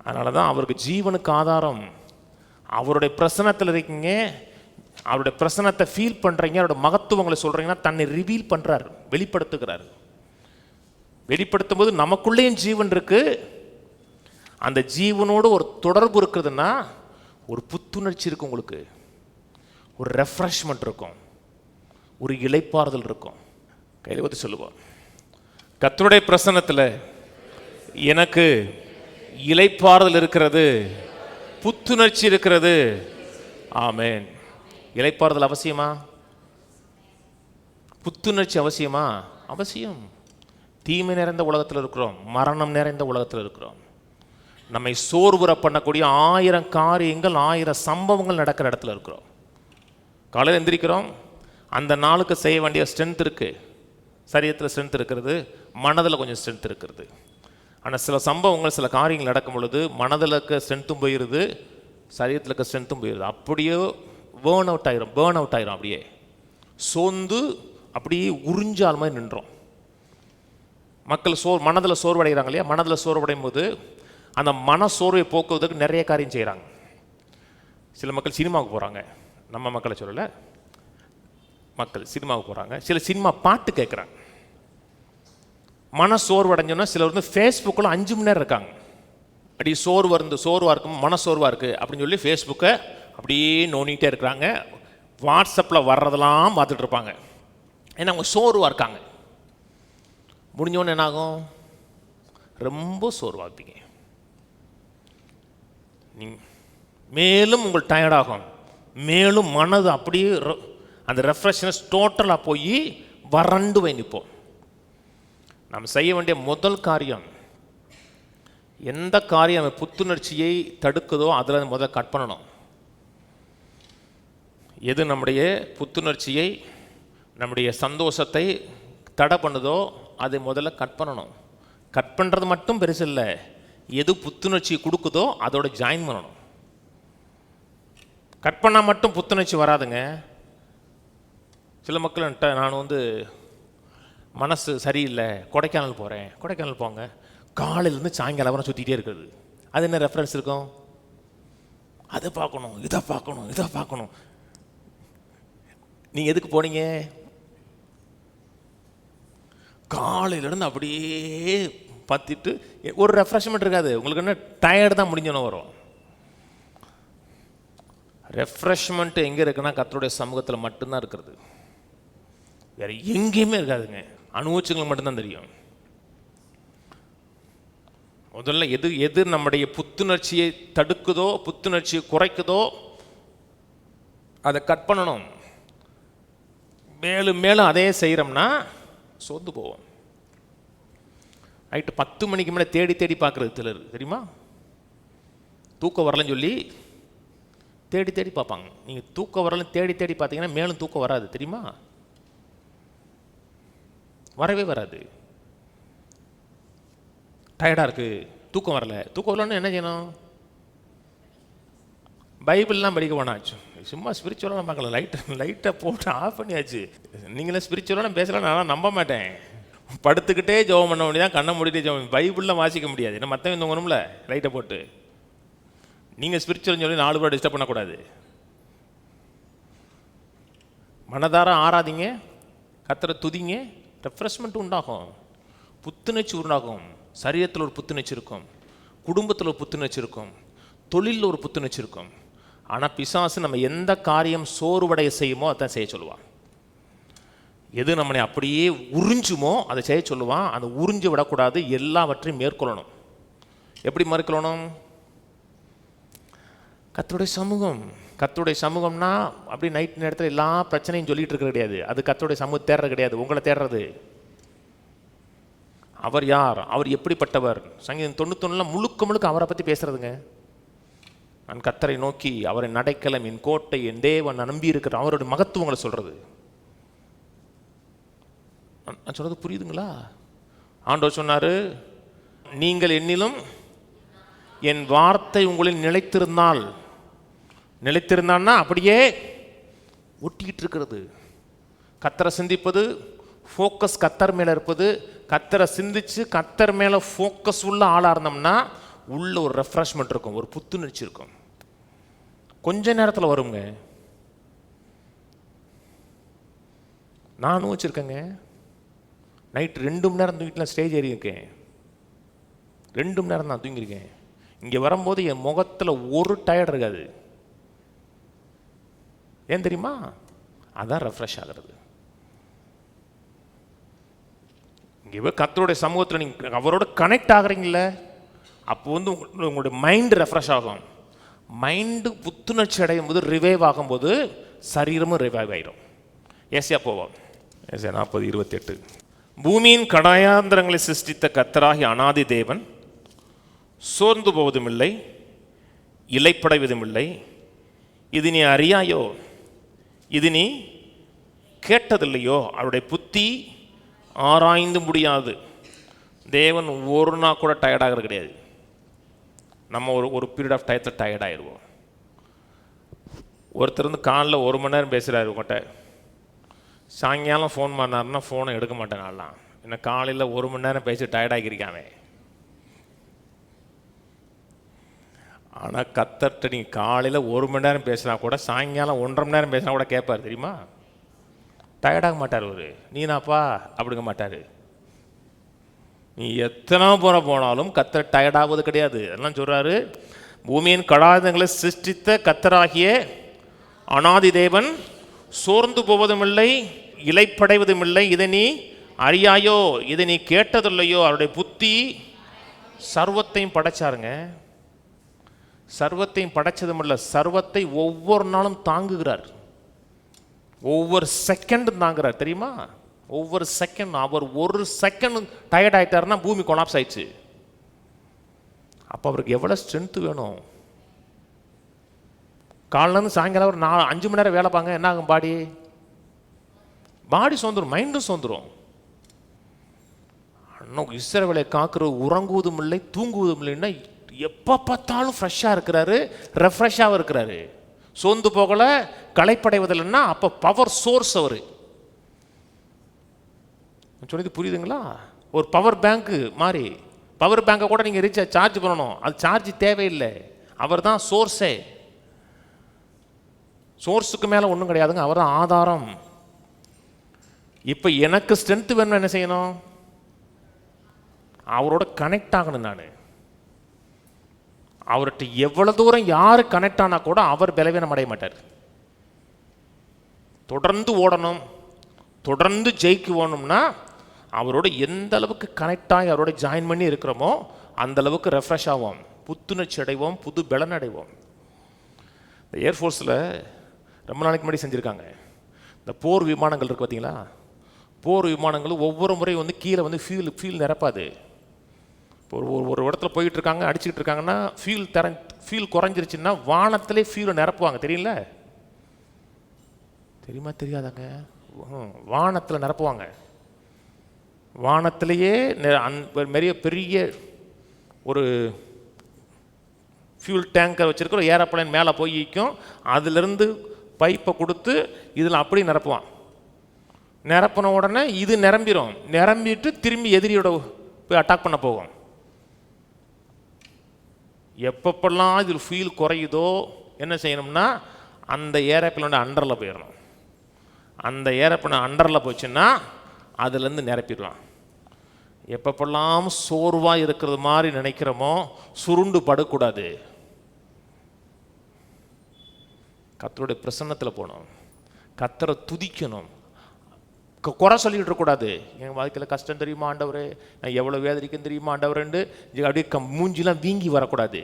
அதனால தான் அவருக்கு ஜீவனுக்கு ஆதாரம். அவருடைய பிரசன்னத்தில் இருக்கீங்க, அவருடைய பிரசன்னத்தை ஃபீல் பண்றீங்க, அவருடைய மகத்துவங்களை சொல்றீங்கன்னா தன்னை ரிவீல் பண்றாரு, வெளிப்படுத்துகிறார். வெளிப்படுத்தும் போது நமக்குள்ளேயும் ஜீவன் இருக்கு. அந்த ஜீவனோடு ஒரு தொடர்பு இருக்குதுன்னா ஒரு புத்துணர்ச்சி இருக்கும், உங்களுக்கு ஒரு ரெஃப்ரெஷ்மெண்ட் இருக்கும், ஒரு இளைப்பாறுதல் இருக்கும். கையில் ஊற்றி சொல்லுவோம், கர்த்தருடைய பிரசன்னத்தில் எனக்கு இளைப்பாறுதல் இருக்கிறது, புத்துணர்ச்சி இருக்கிறது. ஆமென். இளைப்பாறுதல் அவசியமா? புத்துணர்ச்சி அவசியமா? அவசியம். தீமை நிறைந்த உலகத்தில் இருக்கிறோம், மரணம் நிறைந்த உலகத்தில் இருக்கிறோம். நம்மை சோர்வுற பண்ணக்கூடிய 1000 காரியங்கள், 1000 சம்பவங்கள் நடக்கிற இடத்துல இருக்கிறோம். காலையில் எந்திரிக்கிறோம், அந்த நாளுக்கு செய்ய வேண்டிய ஸ்ட்ரென்த் இருக்குது, சரீரத்தில் ஸ்ட்ரென்த் இருக்கிறது, மனதில் கொஞ்சம் ஸ்ட்ரென்த் இருக்கிறது. ஆனால் சில சம்பவங்கள், சில காரியங்கள் நடக்கும் பொழுது மனதில் இருக்க ஸ்ட்ரென்த்தும் போயிடுது, சரீரத்தில் இருக்க ஸ்ட்ரென்த்தும் போயிடுது. அப்படியே பேர்ன் அவுட் ஆயிரும். அப்படியே சோர்ந்து அப்படியே உறிஞ்சால் மாதிரி நின்றோம். மக்கள் மனதில் சோர்வடைகிறாங்க இல்லையா? மனதில் சோர்வடையும் போது அந்த மன சோர்வை போக்குவதற்கு நிறைய காரியம் செய்கிறாங்க. சில மக்கள் சினிமாவுக்கு போகிறாங்க, நம்ம மக்களை சொல்லலை, மக்கள் சினிமாவுக்கு போகிறாங்க. சில சினிமா பாட்டு கேட்குறாங்க. மன சோர்வு அடைஞ்சோன்னா சிலர் வந்து ஃபேஸ்புக்கில் 5 மணி நேரம் இருக்காங்க. அப்படி சோர்வாக இருக்கும், மன சோர்வாக இருக்குது அப்படின்னு சொல்லி ஃபேஸ்புக்கை அப்படியே நோண்டிகிட்டே இருக்கிறாங்க. வாட்ஸ்அப்பில் வர்றதெல்லாம் பார்த்துட்டு இருப்பாங்க. ஏன்னா அவங்க சோர்வாக இருக்காங்க. முடிஞ்சோன்னு என்னாகும், ரொம்ப சோர்வாக இருப்பீங்க. மேலும் உங்களுக்கு டயர்டாகும், மேலும் மனது அப்படியே அந்த ரெஃப்ரெஷ்னஸ் டோட்டலாக போய் வறண்டு போய் நிற்போம். நம்ம செய்ய வேண்டிய முதல் காரியம், எந்த காரியம் புத்துணர்ச்சியை தடுக்குதோ அதில் முதல் கட் பண்ணணும். எது நம்முடைய புத்துணர்ச்சியை, நம்முடைய சந்தோஷத்தை தடை பண்ணுதோ அதை முதல்ல கட் பண்ணணும். கட் பண்ணுறது மட்டும் பெருசு இல்லை, எது புத்துணர்ச்சி கொடுக்குதோ அதோட ஜாயின் பண்ணணும். கட் பண்ணால் மட்டும் புத்துணர்ச்சி வராதுங்க. சில மக்கள்கிட்ட நான் வந்து மனசு சரியில்லை, கொடைக்கானல் போகிறேன். கொடைக்கானல் போங்க, காலையிலேருந்து சாயங்காலம் வரை சுற்றிக்கிட்டே இருக்குது. அது என்ன ரெஃபரன்ஸ் இருக்கும்? அதை பார்க்கணும், இதை பார்க்கணும், இதை பார்க்கணும். நீங்கள் எதுக்கு போனீங்க? காலையிலேருந்து அப்படியே பார்த்துட்டு ஒரு ரெஃப்ரெஷ்மெண்ட் இருக்காது உங்களுக்கு. என்ன டயர்டு தான் முடிஞ்சோன்னு வரும். ரெஃப்ரெஷ்மெண்ட் எங்கே இருக்குன்னா கர்த்தருடைய சமூகத்தில் மட்டும்தான் இருக்கிறது, வேறு எங்கேயுமே இருக்காதுங்க. அனுபவிச்சுங்களுக்கு மட்டும்தான் தெரியும். முதல்ல எது எது நம்முடைய புத்துணர்ச்சியை தடுக்குதோ, புத்துணர்ச்சியை குறைக்குதோ அதை கட் பண்ணணும். மேலும் மேலும் அதே செய்கிறோம்னா சோர்ந்து போவோம். நைட்டு 10 மணிக்கு மேலே தேடி தேடி பார்க்குறது சிலர் தெரியுமா? தூக்கம் வரலன்னு சொல்லி தேடி தேடி பார்ப்பாங்க. நீங்கள் தூக்கம் வரலன்னு தேடி தேடி பார்த்தீங்கன்னா மேலும் தூக்கம் வராது தெரியுமா? வரவே வராது. டயர்டாக இருக்குது, தூக்கம் வரல. தூக்கம் வரலன்னு என்ன செய்யணும்? பைபிள்லாம் படிக்க வேணாச்சு, சும்மா ஸ்பிரிச்சுவலாக பார்க்கல. லைட்டை போட்டு ஆஃப் பண்ணியாச்சு. நீங்களே ஸ்பிரிச்சுவலாக பேசலாம், நான் நம்ப மாட்டேன். படுத்துக்கிட்டே ஜெபம் பண்ண முடியாது, கண்ணை மூடிட்டே ஜெபம். பைபிள்லாம் வாசிக்க முடியாது, என்ன மற்றவங்க தூங்கணும்ல லைட்டை போட்டு. நீங்கள் ஸ்பிரிச்சுவல்னு சொல்லி 4 பேரை டிஸ்டர்ப் பண்ணக்கூடாது. மனதார ஆராதிங்க, கர்த்தரை துதிங்க, ரெஃப்ரெஷ்மெண்ட் உண்டாகும், புத்துணர்ச்சி உண்டாகும். சரீரத்தில் ஒரு புத்துணர்ச்சி இருக்கும், குடும்பத்தில் ஒரு புத்துணர்ச்சி இருக்கும், தொழிலில் ஒரு புத்துணர்ச்சி இருக்கும். ஆனால் பிசாசு நம்ம எந்த காரியம் சோர்வடைய செய்யுமோ அதான் செய்ய சொல்லுவான். எது நம்மளை அப்படியே உறிஞ்சுமோ அதை செய்ய சொல்லுவான். அதை உறிஞ்சு விடக்கூடாது, எல்லாவற்றையும் மேற்கொள்ளணும். எப்படி மேற்கொள்ளணும்? கர்த்தருடைய சமூகம். கர்த்தருடைய சமூகம்னா அப்படி நைட் நேரத்தில் எல்லா பிரச்சனையும் சொல்லிட்டு இருக்க கிடையாது. அது கர்த்தருடைய சமூகம் தேடுறது கிடையாது, உங்களை தேடுறது. அவர் யார், அவர் எப்படிப்பட்டவர்? சங்கீதம் 91 முழுக்க முழுக்க அவரை பற்றி பேசுறதுங்க. நான் கர்த்தரை நோக்கி, அவரை நடைக்கலம், என் கோட்டை, என் தேவன், நம்பி இருக்கிற அவருடைய மகத்துவங்களை சொல்றது. நான் சொல்றது புரியுதுங்களா? ஆண்டவர் சொன்னாரு, நீங்கள் என்னிலும் என் வார்த்தை உங்களில் நிலைத்திருந்தான்னா அப்படியே ஒட்டிக்கிட்டு இருக்கிறது. கர்த்தரை சிந்திப்பது, ஃபோக்கஸ் கர்த்தர் மேலே இருப்பது. கர்த்தரை சிந்திச்சு கர்த்தர் மேலே ஃபோக்கஸ் உள்ள ஆளாக இருந்தோம்னா உள்ள ஒரு ரெஃப்ரெஷ்மெண்ட் இருக்கும், ஒரு புத்துணர்ச்சி இருக்கும். கொஞ்ச நேரத்தில் வருங்க. நானும் வச்சுருக்கேங்க, நைட் 2 மணி நேரம் தூங்கிட்டுலாம் ஸ்டேஜ் ஏறி இருக்கேன். 2 மணி நேரம் தான் தூங்கியிருக்கேன். இங்கே வரும்போது என் முகத்தில் ஒரு டயர்ட் இருக்காது. ஏன் தெரியுமா? அதான் ரெஃப்ரெஷ் ஆகிறது. இங்கே கர்த்தருடைய சமூகத்தில் நீங்கள் அவரோட கனெக்ட் ஆகுறீங்கள, அப்போ வந்து உங்களுடைய மைண்டு ரெஃப்ரெஷ் ஆகும். மைண்டு புத்துணர்ச்சி அடையும் போது, ரிவைவ் ஆகும்போது சரீரமும் ரிவைவ் ஆயிடும். ஏசியா போவோம். ஏசியா 40:28. பூமியின் கடாயாந்திரங்களை சிருஷ்டித்த கர்த்தராகிய அநாதி தேவன் சோர்ந்து போவதும் இல்லை, இலைப்படைவதும் இல்லை. இது நீ அறியாயோ, இது நீ கேட்டதில்லையோ? அவருடைய புத்தி ஆராய்ந்து முடியாது. தேவன் ஒரு நாள் கூட டயர்டாகிறது கிடையாது. நம்ம ஒரு பீரியட் ஆஃப் டயத்தில் டயர்டாகிடுவோம். ஒருத்தர் வந்து காலைல 1 மணி நேரம் பேசுகிறாரு உங்கள்கிட்ட, சாயங்காலம் ஃபோன் பண்ணாருன்னா ஃபோனை எடுக்க மாட்டேன். நான்லாம் என்ன காலையில் 1 மணி நேரம் பேசி டயர்டாகிருக்காமே. ஆனால் கத்தர்கிட்ட நீங்கள் காலையில் 1 மணி நேரம் பேசினா கூட சாயங்காலம் 1.5 மணி நேரம் பேசினா கூட கேட்பார் தெரியுமா. டயர்டாக மாட்டார் அவர். நீனாப்பா அப்படிங்க மாட்டார். நீ எத்தனை முறை போனாலும் கத்தர் டயர்டாவது கிடையாது. அதெல்லாம் சொல்கிறாரு, பூமியின் கடாதங்களை சிருஷ்டித்த கத்தராகிய அனாதி தேவன் சோர்ந்து போவதும் இல்லை, இலைப்படைவதும் இல்லை. இதை நீ அறியாயோ, இதை நீ கேட்டதில்லையோ. அவருடைய புத்தி சர்வத்தையும் படைச்சாருங்க. சர்வத்தையும் படைச்சதும் இல்லை, சர்வத்தை ஒவ்வொரு நாளும் தாங்குகிறார். ஒவ்வொரு செகண்டும் தாங்குறார் தெரியுமா. ஒவ்வொரு செகண்ட். அவர் ஒரு செகண்ட் டயர்ட் ஆகிட்டாருன்னா பூமி கொலாப்ஸ் ஆயிடுச்சு. அப்போ அவருக்கு எவ்வளோ ஸ்ட்ரென்த் வேணும். காலையிலேருந்து சாயங்காலம் ஒரு 5 மணி நேரம் வேலை பாங்க, என்ன ஆகும்? பாடி சோர்ந்துடும், மைண்டும் சோர்ந்துடும். இன்னும் இஸ்ரவேலை காக்கிற உறங்குவதும் இல்லை தூங்குவதும் இல்லைன்னா எப்போ பார்த்தாலும் ஃப்ரெஷ்ஷாக இருக்கிறாரு, ரெஃப்ரெஷ்ஷாகவும் இருக்கிறாரு. சோர்ந்து போகலை, களைப்படைவதில்லைன்னா அப்போ பவர் சோர்ஸ் அவர். சொன்னது புரியுதுங்களா? ஒரு பவர் பேங்க்கு மாதிரி. பவர் பேங்கை கூட நீங்கள் ரீசார்ஜ் சார்ஜ் பண்ணணும், அது சார்ஜ் தேவையில்லை. அவர் தான் சோர்ஸே. சோர்ஸுக்கு மேலே ஒன்றும் கிடையாதுங்க, அவர் தான் ஆதாரம். இப்போ எனக்கு ஸ்ட்ரென்த் வேணும்னு என்ன செய்யணும்? அவரோட கனெக்ட் ஆகணும். நான் அவர்கிட்ட எவ்வளோ தூரம் யார் கனெக்ட் ஆனால் கூட அவர் பலவீனம் அடைய மாட்டார். தொடர்ந்து ஓடணும், தொடர்ந்து ஜெயிக்கணும்னா அவரோட எந்த அளவுக்கு கனெக்ட் ஆகி அவரோட ஜாயின் பண்ணி இருக்கிறோமோ அந்த அளவுக்கு ரெஃப்ரெஷ் ஆகும், புத்துணர்ச்சி அடைவோம், புது பலன் அடைவோம். இந்த ஏர்ஃபோர்ஸில் ரொம்ப நாளைக்கு முன்னாடி செஞ்சுருக்காங்க. இந்த போர் விமானங்கள் இருக்குது பார்த்தீங்களா, போர் விமானங்கள் ஒவ்வொரு முறையும் கீழே ஃபியூல் நிரப்பாது. ஒரு இடத்துல போயிட்டு இருக்காங்க, அடிச்சுக்கிட்டு இருக்காங்கன்னா ஃபியூல் குறைஞ்சிருச்சுன்னா வானத்திலே ஃபியூலை நிரப்புவாங்க. தெரியல? தெரியுமா தெரியாதாங்க? வானத்தில் நிரப்புவாங்க. வானத்திலேயே பெரிய ஒரு ஃபியூல் டேங்கர் வச்சுருக்கிற ஒரு ஏரோப்ளேன் மேலே போய்க்கும், அதிலிருந்து பைப்பை கொடுத்து இதில் அப்படி நிரப்புவான். நிரப்பின உடனே இது நிரம்பிட்டு திரும்பி எதிரியோட போய் அட்டாக் பண்ண போகும். எப்பப்பெல்லாம் இதில் ஃபீல் குறையுதோ என்ன செய்யணும்னா அந்த ஏரோப்ளேனோட அண்டரில் போயிடணும். அந்த ஏரோப்ளேன் அண்டரில் போச்சுன்னா அதுலேருந்து நிரப்பிடலாம். எப்பப்பெல்லாம் சோர்வாக இருக்கிறது மாதிரி நினைக்கிறோமோ சுருண்டு படக்கூடாது. கர்த்தருடைய பிரசன்னத்தில் போகணும், கர்த்தரை துதிக்கணும், குறை சொல்லிக்கிட்டு இருக்கக்கூடாது. என் வாழ்க்கையில் கஷ்டம் தெரியுமா ஆண்டவரே, நான் எவ்வளோ வேதனைக்கும் தெரியுமா ஆண்டவரேன்னு அப்படியே மூஞ்சிலாம் வீங்கி வரக்கூடாது.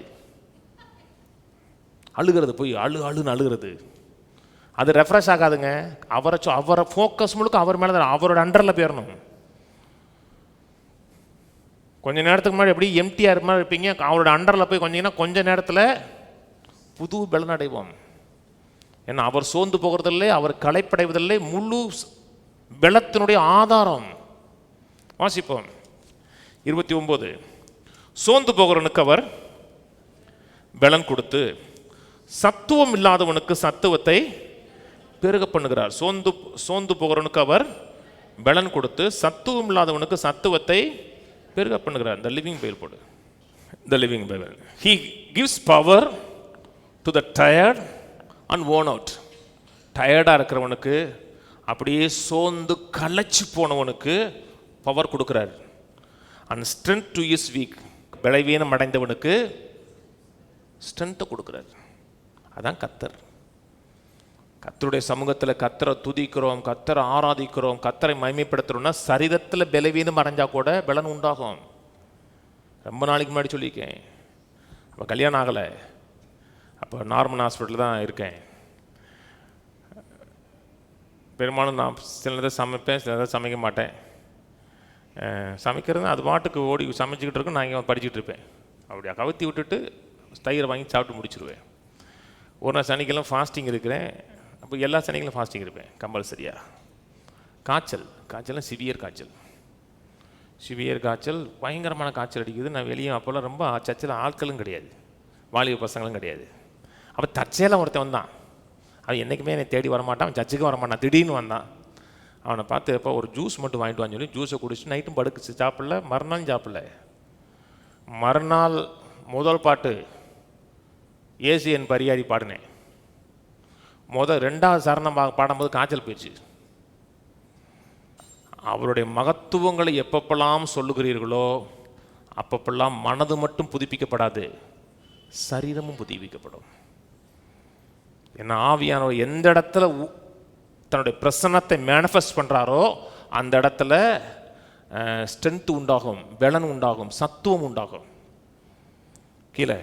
அழுகிறது, போய் அழுன்னு அழுகிறது, அது ரெஃப்ரெஷ் ஆகாதுங்க. அவரை ஃபோக்கஸ் முழுக்க அவர் மேலே தான், அவரோட அண்டரில் போயிடணும். கொஞ்ச நேரத்துக்கு முன்னாடி எப்படி எம்டிஆர் மாதிரி இருப்பீங்க, அவரோட அண்டரில் போய் கொஞ்ச நேரத்தில் புது பலன் அடைவோம். ஏன்னா அவர் சோர்ந்து போகிறதில்லை, அவர் களைப்படைவதில்லை, முழு பலத்தினுடைய ஆதாரம். வாசிப்போம் 29. சோர்ந்து போகிறவனுக்கு அவர் பலன் கொடுத்து சத்துவம் இல்லாதவனுக்கு சத்துவத்தை பெருக பண்ணுகிறார். சோர்ந்து போகிறவனுக்கு அவர் பலன் கொடுத்து சத்துவம் இல்லாதவனுக்கு சத்துவத்தை பெருக பண்ணுகிறார். இந்த லிவிங் பைபிள் போடு. The living Bible. He gives power to the tired and worn out. டயர்டாக இருக்கிறவனுக்கு, அப்படியே சோர்ந்து களைச்சி போனவனுக்கு பவர் கொடுக்குறாரு. And strength to is weak. பலவீனம் அடைந்தவனுக்கு ஸ்ட்ரென்த்தை கொடுக்குறாரு. அதான் கர்த்தர். கர்த்தருடைய சமூகத்தில் கர்த்தரை துதிக்கிறோம், கர்த்தரை ஆராதிக்கிறோம், கர்த்தரை மகிமைப்படுத்துகிறோம்னா சரீரத்தில் பலவீனம் அடைஞ்சால் கூட பலன் உண்டாகும். ரொம்ப நாளைக்கு முன்னாடி சொல்லியிருக்கேன். அப்போ கல்யாணம் ஆகலை, அப்போ நார்மல் ஹாஸ்பிட்டலில் தான் இருக்கேன். பெரும்பாலும் நான் சில நேரம் சமைப்பேன், சில நேரம் சமைக்க மாட்டேன். சமைக்கிறது அது பாட்டுக்கு ஓடி சமைச்சிக்கிட்டு இருக்கும், நான் இங்கே படிச்சுக்கிட்டு இருப்பேன். அப்படியே கவுத்தி விட்டுட்டு தயிரை வாங்கி சாப்பிட்டு முடிச்சுடுவேன். ஒரு நாள் சனிக்கிழமை ஃபாஸ்டிங் இருக்கிறேன். அப்போ எல்லா சனிக்கிழமை ஃபாஸ்டிங் இருப்பேன் கம்பல்சரியாக. காய்ச்சல் சிவியர் காய்ச்சல், பயங்கரமான காய்ச்சல் அடிக்குது. நான் வெளியே அப்போல்லாம் ரொம்ப சர்ச்சில் ஆட்களும் கிடையாது, வாலிப பசங்களும் கிடையாது. அப்போ தற்செயலாக ஒருத்தன் வந்தான். அவன் என்றைக்குமே என்னை தேடி வரமாட்டான், அவன் சர்ச்சுக்கு வரமாட்டான். திடீர்னு வந்தான். அவனை பார்த்து எப்போ ஒரு ஜூஸ் மட்டும் வாங்கிட்டு வான்னு சொல்லி ஜூஸை குடிச்சு நைட்டும் படுக்குச்சு. சாப்பிடல, மறுநாள் சாப்பிடல. மறுநாள் முதல் பாட்டு ஏசு என் பரியாரி பாடினேன். ரெண்டாவது சரணம் பாடும்போது காய்ச்சல் போயிடுச்சு. அவருடைய மகத்துவங்களை எப்பப்பெல்லாம் சொல்லுகிறீர்களோ அப்பப்பெல்லாம் மனது மட்டும் புதுப்பிக்கப்படாது, சரீரமும் புதுப்பிக்கப்படும். ஏன்னா ஆவியானவர் எந்த இடத்துல தன்னுடைய பிரசன்னத்தை மேனிஃபெஸ்ட் பண்ணுறாரோ அந்த இடத்துல ஸ்ட்ரென்த் உண்டாகும், பலன் உண்டாகும், சத்துவம் உண்டாகும். கீழே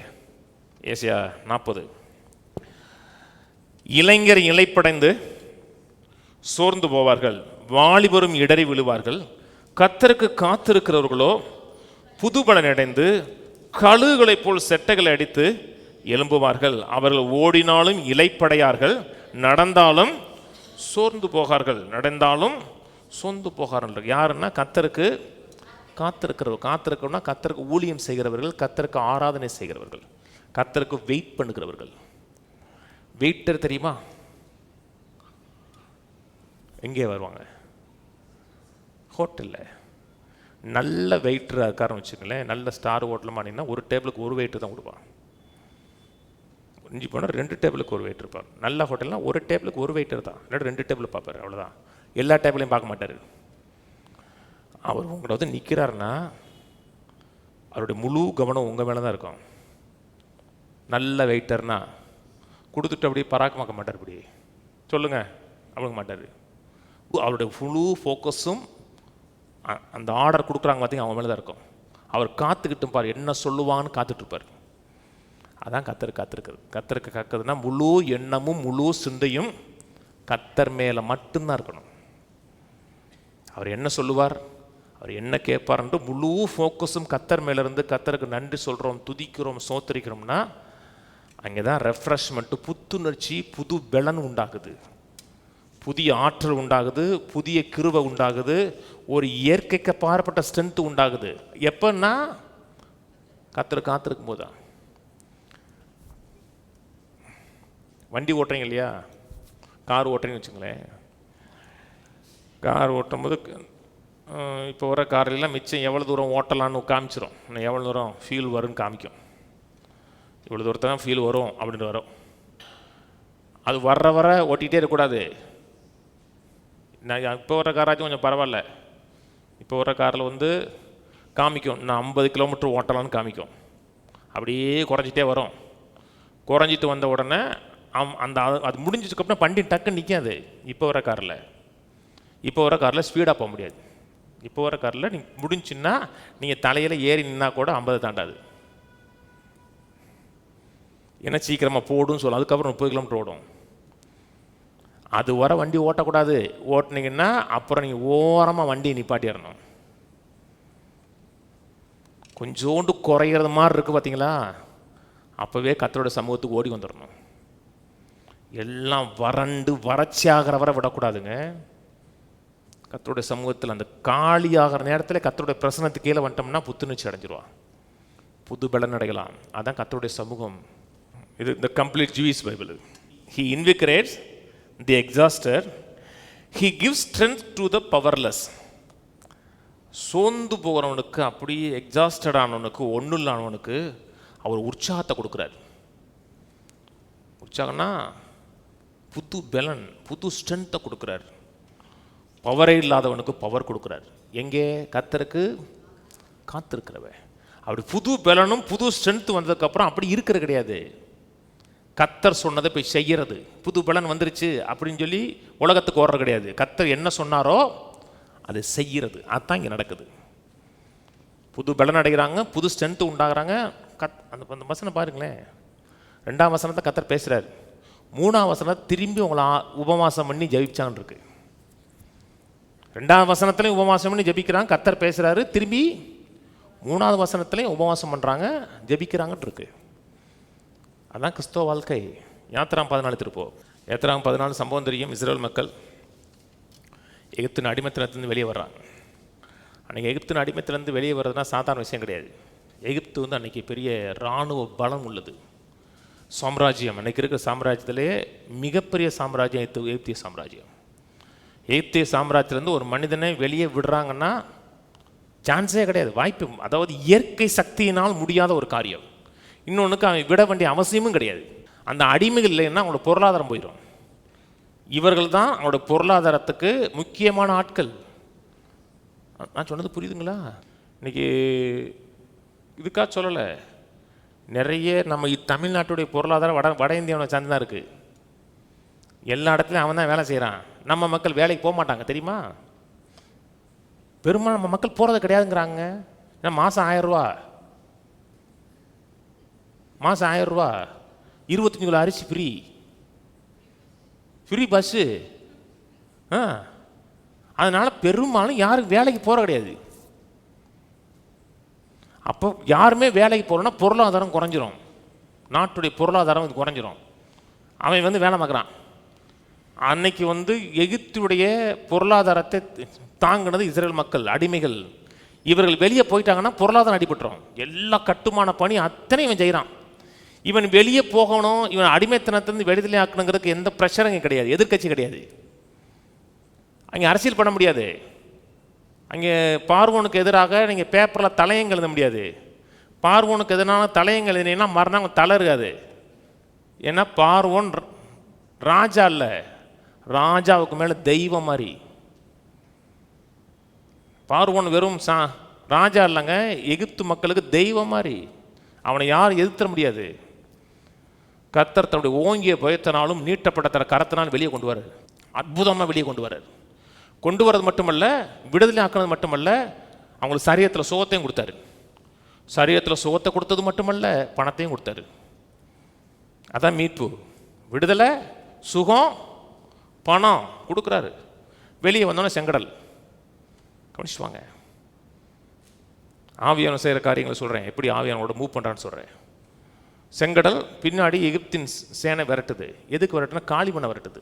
ஏசாயா 40. இளைஞர் இளைப்படைந்து சோர்ந்து போவார்கள், வாலிபரும் இடறி விழுவார்கள். கர்த்தருக்கு காத்திருக்கிறவர்களோ புதுபலன் அடைந்து கழுகுகளைப் போல் செட்டைகளை அடித்து எழும்புவார்கள். அவர்கள் ஓடினாலும் இளைப்படையார்கள், நடந்தாலும் சோர்ந்து போகார்கள். சோர்ந்து போகார்கள். யாருன்னா கர்த்தருக்கு காத்திருக்கிறவர்கள். காத்திருக்கணும்னா கர்த்தருக்கு ஊழியம் செய்கிறவர்கள், கர்த்தருக்கு ஆராதனை செய்கிறவர்கள், கர்த்தருக்கு வெயிட் பண்ணுகிறவர்கள். வெயிட்டர் தெரியுமா? எங்கே வருவாங்க? ஹோட்டலில் நல்ல வெயிட்டராக இருக்காருன்னு வச்சுக்கங்களேன். நல்ல ஸ்டார் ஹோட்டலில் மாட்டிங்கன்னா ஒரு டேபிளுக்கு ஒரு வெயிட்டர் தான் கொடுப்பான். இஞ்சி போனால் 2 டேபிளுக்கு ஒரு வெயிட் இருப்பார். நல்ல ஹோட்டல்னால் ஒரு டேபிளுக்கு ஒரு வெயிட்டர் தான், இல்லாட்டி 2 டேபிள் பார்ப்பார், அவ்வளோதான். எல்லா டேபிளையும் பார்க்க மாட்டார். அவர் உங்களை வந்து நிற்கிறாருன்னா அவருடைய முழு கவனம் உங்கள் மேலே தான் இருக்கும். நல்ல வெயிட்டர்னா கொடுத்துட்டு அப்படியே பராக்கமாக்க மாட்டார். இப்படி சொல்லுங்கள், அப்படிங்க மாட்டார். அவருடைய முழு ஃபோக்கஸும் அந்த ஆர்டர் கொடுக்குறாங்க பார்த்தீங்க அவங்க மேலே தான் இருக்கும். அவர் காத்துக்கிட்டு பார், என்ன சொல்லுவான்னு காத்துட்ருப்பார். அதான் காத்திருக்கிறது. கர்த்தருக்கு காக்கிறதுனா முழு எண்ணமும் முழு சிந்தையும் கர்த்தர் மேலே மட்டும்தான் இருக்கணும். அவர் என்ன சொல்லுவார், அவர் என்ன கேட்பார்ன்ட்டு முழு ஃபோக்கஸும் கர்த்தர் மேலேருந்து கர்த்தருக்கு நன்றி சொல்கிறோம், துதிக்கிறோம், சோத்தரிக்கிறோம்னா அங்கே தான் ரெஃப்ரெஷ்மெண்ட்டு, புத்துணர்ச்சி, புது பலன் உண்டாகுது, புதிய ஆற்றல் உண்டாகுது, புதிய கிருபை உண்டாகுது, ஒரு இயற்கைக்கு பாரப்பட்ட ஸ்ட்ரென்த்து உண்டாகுது. எப்பன்னா கர்த்தர் காத்திருக்கும் போது தான். வண்டி ஓட்டுறீங்க இல்லையா, கார் ஓட்டுறீங்கன்னு வச்சுங்களேன். கார் ஓட்டும் போது இப்போ வர காரெல்லாம் மிச்சம் எவ்வளோ தூரம் ஓட்டலான்னு காமிச்சிடும். இன்னும் எவ்வளோ தூரம் ஃபீல் வரும்னு காமிக்கும். இவ்வளோ தூரத்தை தான் ஃபீல் வரும் அப்படின்னு வரும். அது வர ஓட்டிகிட்டே இருக்கக்கூடாது. நான் இப்போ வர காராச்சும் கொஞ்சம் பரவாயில்ல. இப்போ வர காரில் வந்து காமிக்கும் நான் 50 கிலோமீட்டர் ஓட்டலான்னு காமிக்கும். அப்படியே குறைஞ்சிட்டே வரும். குறைஞ்சிட்டு வந்த உடனே அந்த அது முடிஞ்சதுக்கப்புறம் வண்டி டக்குன்னு நிற்காது. இப்போ வர காரில் ஸ்பீடாக போக முடியாது. இப்போ வர காரில் நீங்கள் முடிஞ்சுன்னா நீங்கள் தலையில் ஏறி நின்னா கூட 50 தாண்டாது. ஏன்னா சீக்கிரமாக போடுன்னு சொல்லும். அதுக்கப்புறம் 30 கிலோமீட்டர் ஓடும். அது வர வண்டி ஓட்டக்கூடாது. ஓட்டினீங்கன்னா அப்புறம் நீங்கள் ஓரமாக வண்டியை நிப்பாட்டிடணும். கொஞ்சோண்டு குறையிறது மாதிரி இருக்குது பார்த்தீங்களா, அப்போவே கர்த்தரோட சமூகத்துக்கு ஓடி வந்துடணும். எல்லாம் வறட்சியாகிற வரை விடக்கூடாதுங்க. கர்த்தருடைய சமூகத்தில் அந்த காலியாகிற நேரத்தில் கர்த்தருடைய பிரசனத்துக்கு கீழே வந்துட்டோம்னா புத்துணர்ச்சி அடைஞ்சிருவான், புது பலன் அடையலாம். அதான் கர்த்தருடைய சமூகம். இது இந்த complete Jewish Bible. He invigorates the exhausted, he gives strength to the powerless. சோர்ந்து போகிறவனுக்கு, அப்படியே எக்ஸாஸ்டட் ஆனவனுக்கு, ஒன்றும் இல்லாதவனுக்கு அவர் உற்சாகத்தை கொடுக்குறார். உற்சாகம்னா புது பலன், புது ஸ்ட்ரென்த்தை கொடுக்குறார். பவரே இல்லாதவனுக்கு பவர் கொடுக்குறார். எங்கே? கர்த்தருக்கு காத்திருக்கிறவன். அப்படி புது பலனும் புது ஸ்ட்ரென்த் வந்ததுக்கப்புறம் அப்படி இருக்கிறது கிடையாது. கர்த்தர் சொன்னதை போய் செய்கிறது. புது பலன் வந்துருச்சு அப்படின்னு சொல்லி உலகத்துக்கு ஓடுறது கிடையாது. கர்த்தர் என்ன சொன்னாரோ அதை செய்கிறது. அதுதான் இங்கே நடக்குது. புது பலன் அடைகிறாங்க, புது ஸ்ட்ரென்த்து உண்டாகிறாங்க. அந்த வசனம் பாருங்களேன். 2ஆம் வசனத்தை கர்த்தர் பேசுகிறார். 3ஆம் வசனத்தை திரும்பி உங்களை உபவாசம் பண்ணி ஜெபிச்சான்னு இருக்கு. 2ஆம் வசனத்துலையும் உபவாசம் பண்ணி ஜெபிக்கிறாங்க, கர்த்தர் பேசுகிறாரு. திரும்பி 3ஆவது வசனத்துலையும் உபவாசம் பண்ணுறாங்க, ஜெபிக்கிறாங்கன்னு இருக்கு. அதான் கிறிஸ்தவ வாழ்க்கை. யாத்திராம் 14 திருப்போம். யாத்திராம் 14 சம்பவம் தெரியும். இஸ்ரேல் மக்கள் எகிப்தின் அடிமைத்தனத்திலிருந்து வெளியே வர்றாங்க. அன்றைக்கி எகிப்தின் அடிமைத்திலேருந்து வெளியே வர்றதுனா சாதாரண விஷயம் கிடையாது. எகிப்து வந்து அன்றைக்கி பெரிய இராணுவ பலம் உள்ளது சாம்ராஜ்யம். அன்றைக்கி இருக்கிற சாம்ராஜ்யத்திலே மிகப்பெரிய சாம்ராஜ்யம் எகிப்திய சாம்ராஜ்யம். எகிப்திய சாம்ராஜ்யத்திலேருந்து ஒரு மனிதனை வெளியே விடுறாங்கன்னா சான்ஸே கிடையாது, வாய்ப்பு. அதாவது இயற்கை சக்தியினால் முடியாத ஒரு காரியம். இன்னொன்றுக்கு அவன் விட வேண்டிய அவசியமும் கிடையாது. அந்த அடிமைகள் இல்லைன்னா அவங்களோட பொருளாதாரம் போயிடும். இவர்கள் தான் அவங்களோட பொருளாதாரத்துக்கு முக்கியமான ஆட்கள். நான் சொன்னது புரியுதுங்களா? இன்னைக்கு இதுக்காக சொல்லலை, நிறைய நம்ம தமிழ்நாட்டுடைய பொருளாதாரம் வட இந்தியாவை சார்ந்து தான் இருக்குது. எல்லா இடத்துலையும் அவன் தான் வேலை செய்கிறான். நம்ம மக்கள் வேலைக்கு போக மாட்டாங்க தெரியுமா? பெரும்பாலும் நம்ம மக்கள் போகிறது கிடையாதுங்கிறாங்க. ஏன்னா மாதம் 1000 ரூபா, மாதம் 1000 ரூபா, 25 கிலோ அரிசி ஃப்ரீ, ஃப்ரீ பஸ்ஸு. அதனால் பெரும்பாலும் யாரும் வேலைக்கு போகிற கிடையாது. அப்போ யாருமே வேலைக்கு போகிறோன்னா பொருளாதாரம் குறைஞ்சிரும், நாட்டுடைய பொருளாதாரம் இது குறைஞ்சிரும். அவன் வேலை பார்க்குறான். அன்னைக்கு எகிப்துடைய பொருளாதாரத்தை தாங்கினது இஸ்ரேல் மக்கள், அடிமைகள். இவர்கள் வெளியே போயிட்டாங்கன்னா பொருளாதாரம் அடிபட்டுரும். எல்லா கட்டுமான பணி அத்தனை இவன் செய்கிறான். இவன் வெளியே போகணும், இவன் அடிமைத்தனத்திலிருந்து விடுதலை ஆக்கணுங்கிறதுக்கு எந்த ப்ரெஷரும் கிடையாது, எதிர்கட்சி கிடையாது. அங்கே அரசியல் பண்ண முடியாது. அங்கே பார்வோனுக்கு எதிராக நீங்கள் பேப்பரில் தலையங்க எழுத முடியாது. பார்வோனுக்கு எதிரான தலையங்க எழுதினீங்கன்னா மறுநாள் தலை இருக்காது. ஏன்னா பார்வோன் ராஜா இல்லை, ராஜாவுக்கு மேலே தெய்வம் மாதிரி. பார்வோன் வெறும் ராஜா இல்லைங்க, எகிப்து மக்களுக்கு தெய்வம் மாதிரி. அவனை யாரும் எதிர்த்த முடியாது. கர்த்தர் தன்னுடைய ஓங்கிய பயத்தினாலும் நீட்டப்பட்ட தர கரத்தினால் வெளியே கொண்டு வர்றார், அற்புதமாக வெளியே கொண்டு வர்றார். கொண்டு வர்றது மட்டுமல்ல, விடுதலை ஆக்குறது மட்டுமல்ல, அவங்களுக்கு சரீரத்தில் சுகத்தையும் கொடுத்தாரு. சரீரத்தில் சுகத்தை கொடுத்தது மட்டுமல்ல, பணத்தையும் கொடுத்தாரு. அதான் மீட்பு. விடுதலை, சுகம், பணம் கொடுக்குறாரு. வெளியே வந்தோன்னே செங்கடல். கவனிச்சுவாங்க. ஆவியானவர் செய்கிற காரியங்களை சொல்கிறேன், எப்படி ஆவியானோட மூவ் பண்ணுறான்னு சொல்கிறேன். செங்கடல் பின்னாடி எகிப்தின் சேனை விரட்டுது. எதுக்கு விரட்டுனா காலி பண்ண விரட்டுது.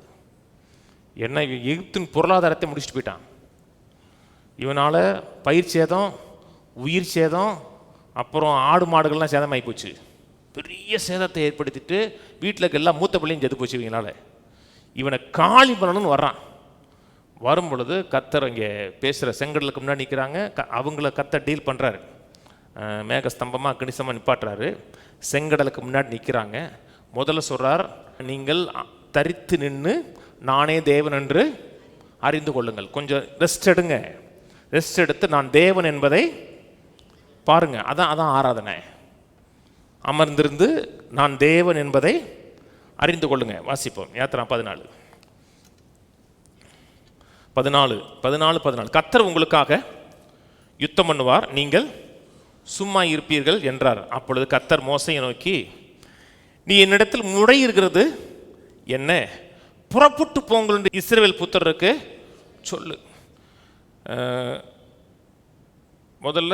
என்ன, எகிப்தின் பொருளாதாரத்தை முடிச்சுட்டு போயிட்டான். இவனால் பயிர் சேதம், உயிர் சேதம், அப்புறம் ஆடு மாடுகள்லாம் சேதமாகி போச்சு. பெரிய சேதத்தை ஏற்படுத்திட்டு வீட்டில் எல்லாம் மூத்த பிள்ளையும் செத்து போச்சு. இவங்களால இவனை காலி பண்ணணும்னு வர்றான். வரும் பொழுது கர்த்தர் இங்கே பேசுகிற செங்கடலுக்கு முன்னாடி நிற்கிறாங்க. அவங்கள கர்த்தர் டீல் பண்ணுறாரு. மேக ஸ்தம்பமாக கணிசமாக நிப்பாட்டுறாரு. செங்கடலுக்கு முன்னாடி நிற்கிறாங்க. முதல்ல சொல்கிறார், நீங்கள் தரித்து நின்று நானே தேவன் என்று அறிந்து கொள்ளுங்கள். கொஞ்சம் ரெஸ்ட் எடுங்க. ரெஸ்ட் எடுத்து நான் தேவன் என்பதை பாருங்க. அதான் ஆராதனை. அமர்ந்திருந்து நான் தேவன் என்பதை அறிந்து கொள்ளுங்க. வாசிப்போம். யாத்திரா 14. கர்த்தர் உங்களுக்காக யுத்தம் பண்ணுவார், நீங்கள் சும்மா இருப்பீர்கள் என்றார். அப்பொழுது கர்த்தர் மோசையை நோக்கி, நீ என்னிடத்தில் முறை இருக்கிறது என்ன? புறப்பட்டு போங்கள் என்று இஸ்ரவேல் புத்திரருக்கு சொல்லு. முதல்ல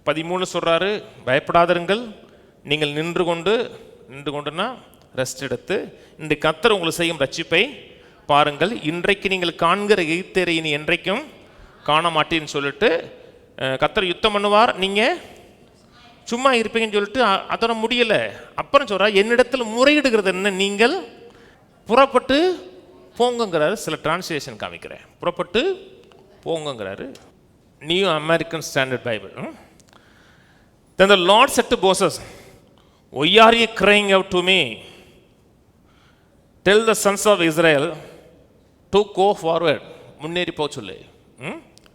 13 சொல்றாரு, பயப்படாதிருங்கள், நீங்கள் நின்று கொண்டுனா ரெஸ்ட் எடுத்து இந்த கர்த்தர் உங்களுக்கு செய்யும் ரட்சிப்பை பாருங்கள். இன்றைக்கு நீங்கள் காண்கிற எகிப்தியரை இனி என்றைக்கும் காண மாட்டேன்னு சொல்லிட்டு கர்த்தர் யுத்தம் பண்ணுவார், நீங்கள் சும்மா இருப்பீங்கன்னு சொல்லிட்டு அதோட முடியலை. அப்புறம் சொல்கிறார், என்னிடத்தில் முறையிடுகிறது என்ன? நீங்கள் புறப்பட்டு போங்கிறாரு. சில டிரான்ஸ்லேஷன் காமிக்கிறேன். புறப்பட்டு போங்கிறாரு. New American standard bible. Then the Lord said to Moses, why are you crying out to me? Tell the sons of Israel to go forward. முன்னேறி போக சொல்லு.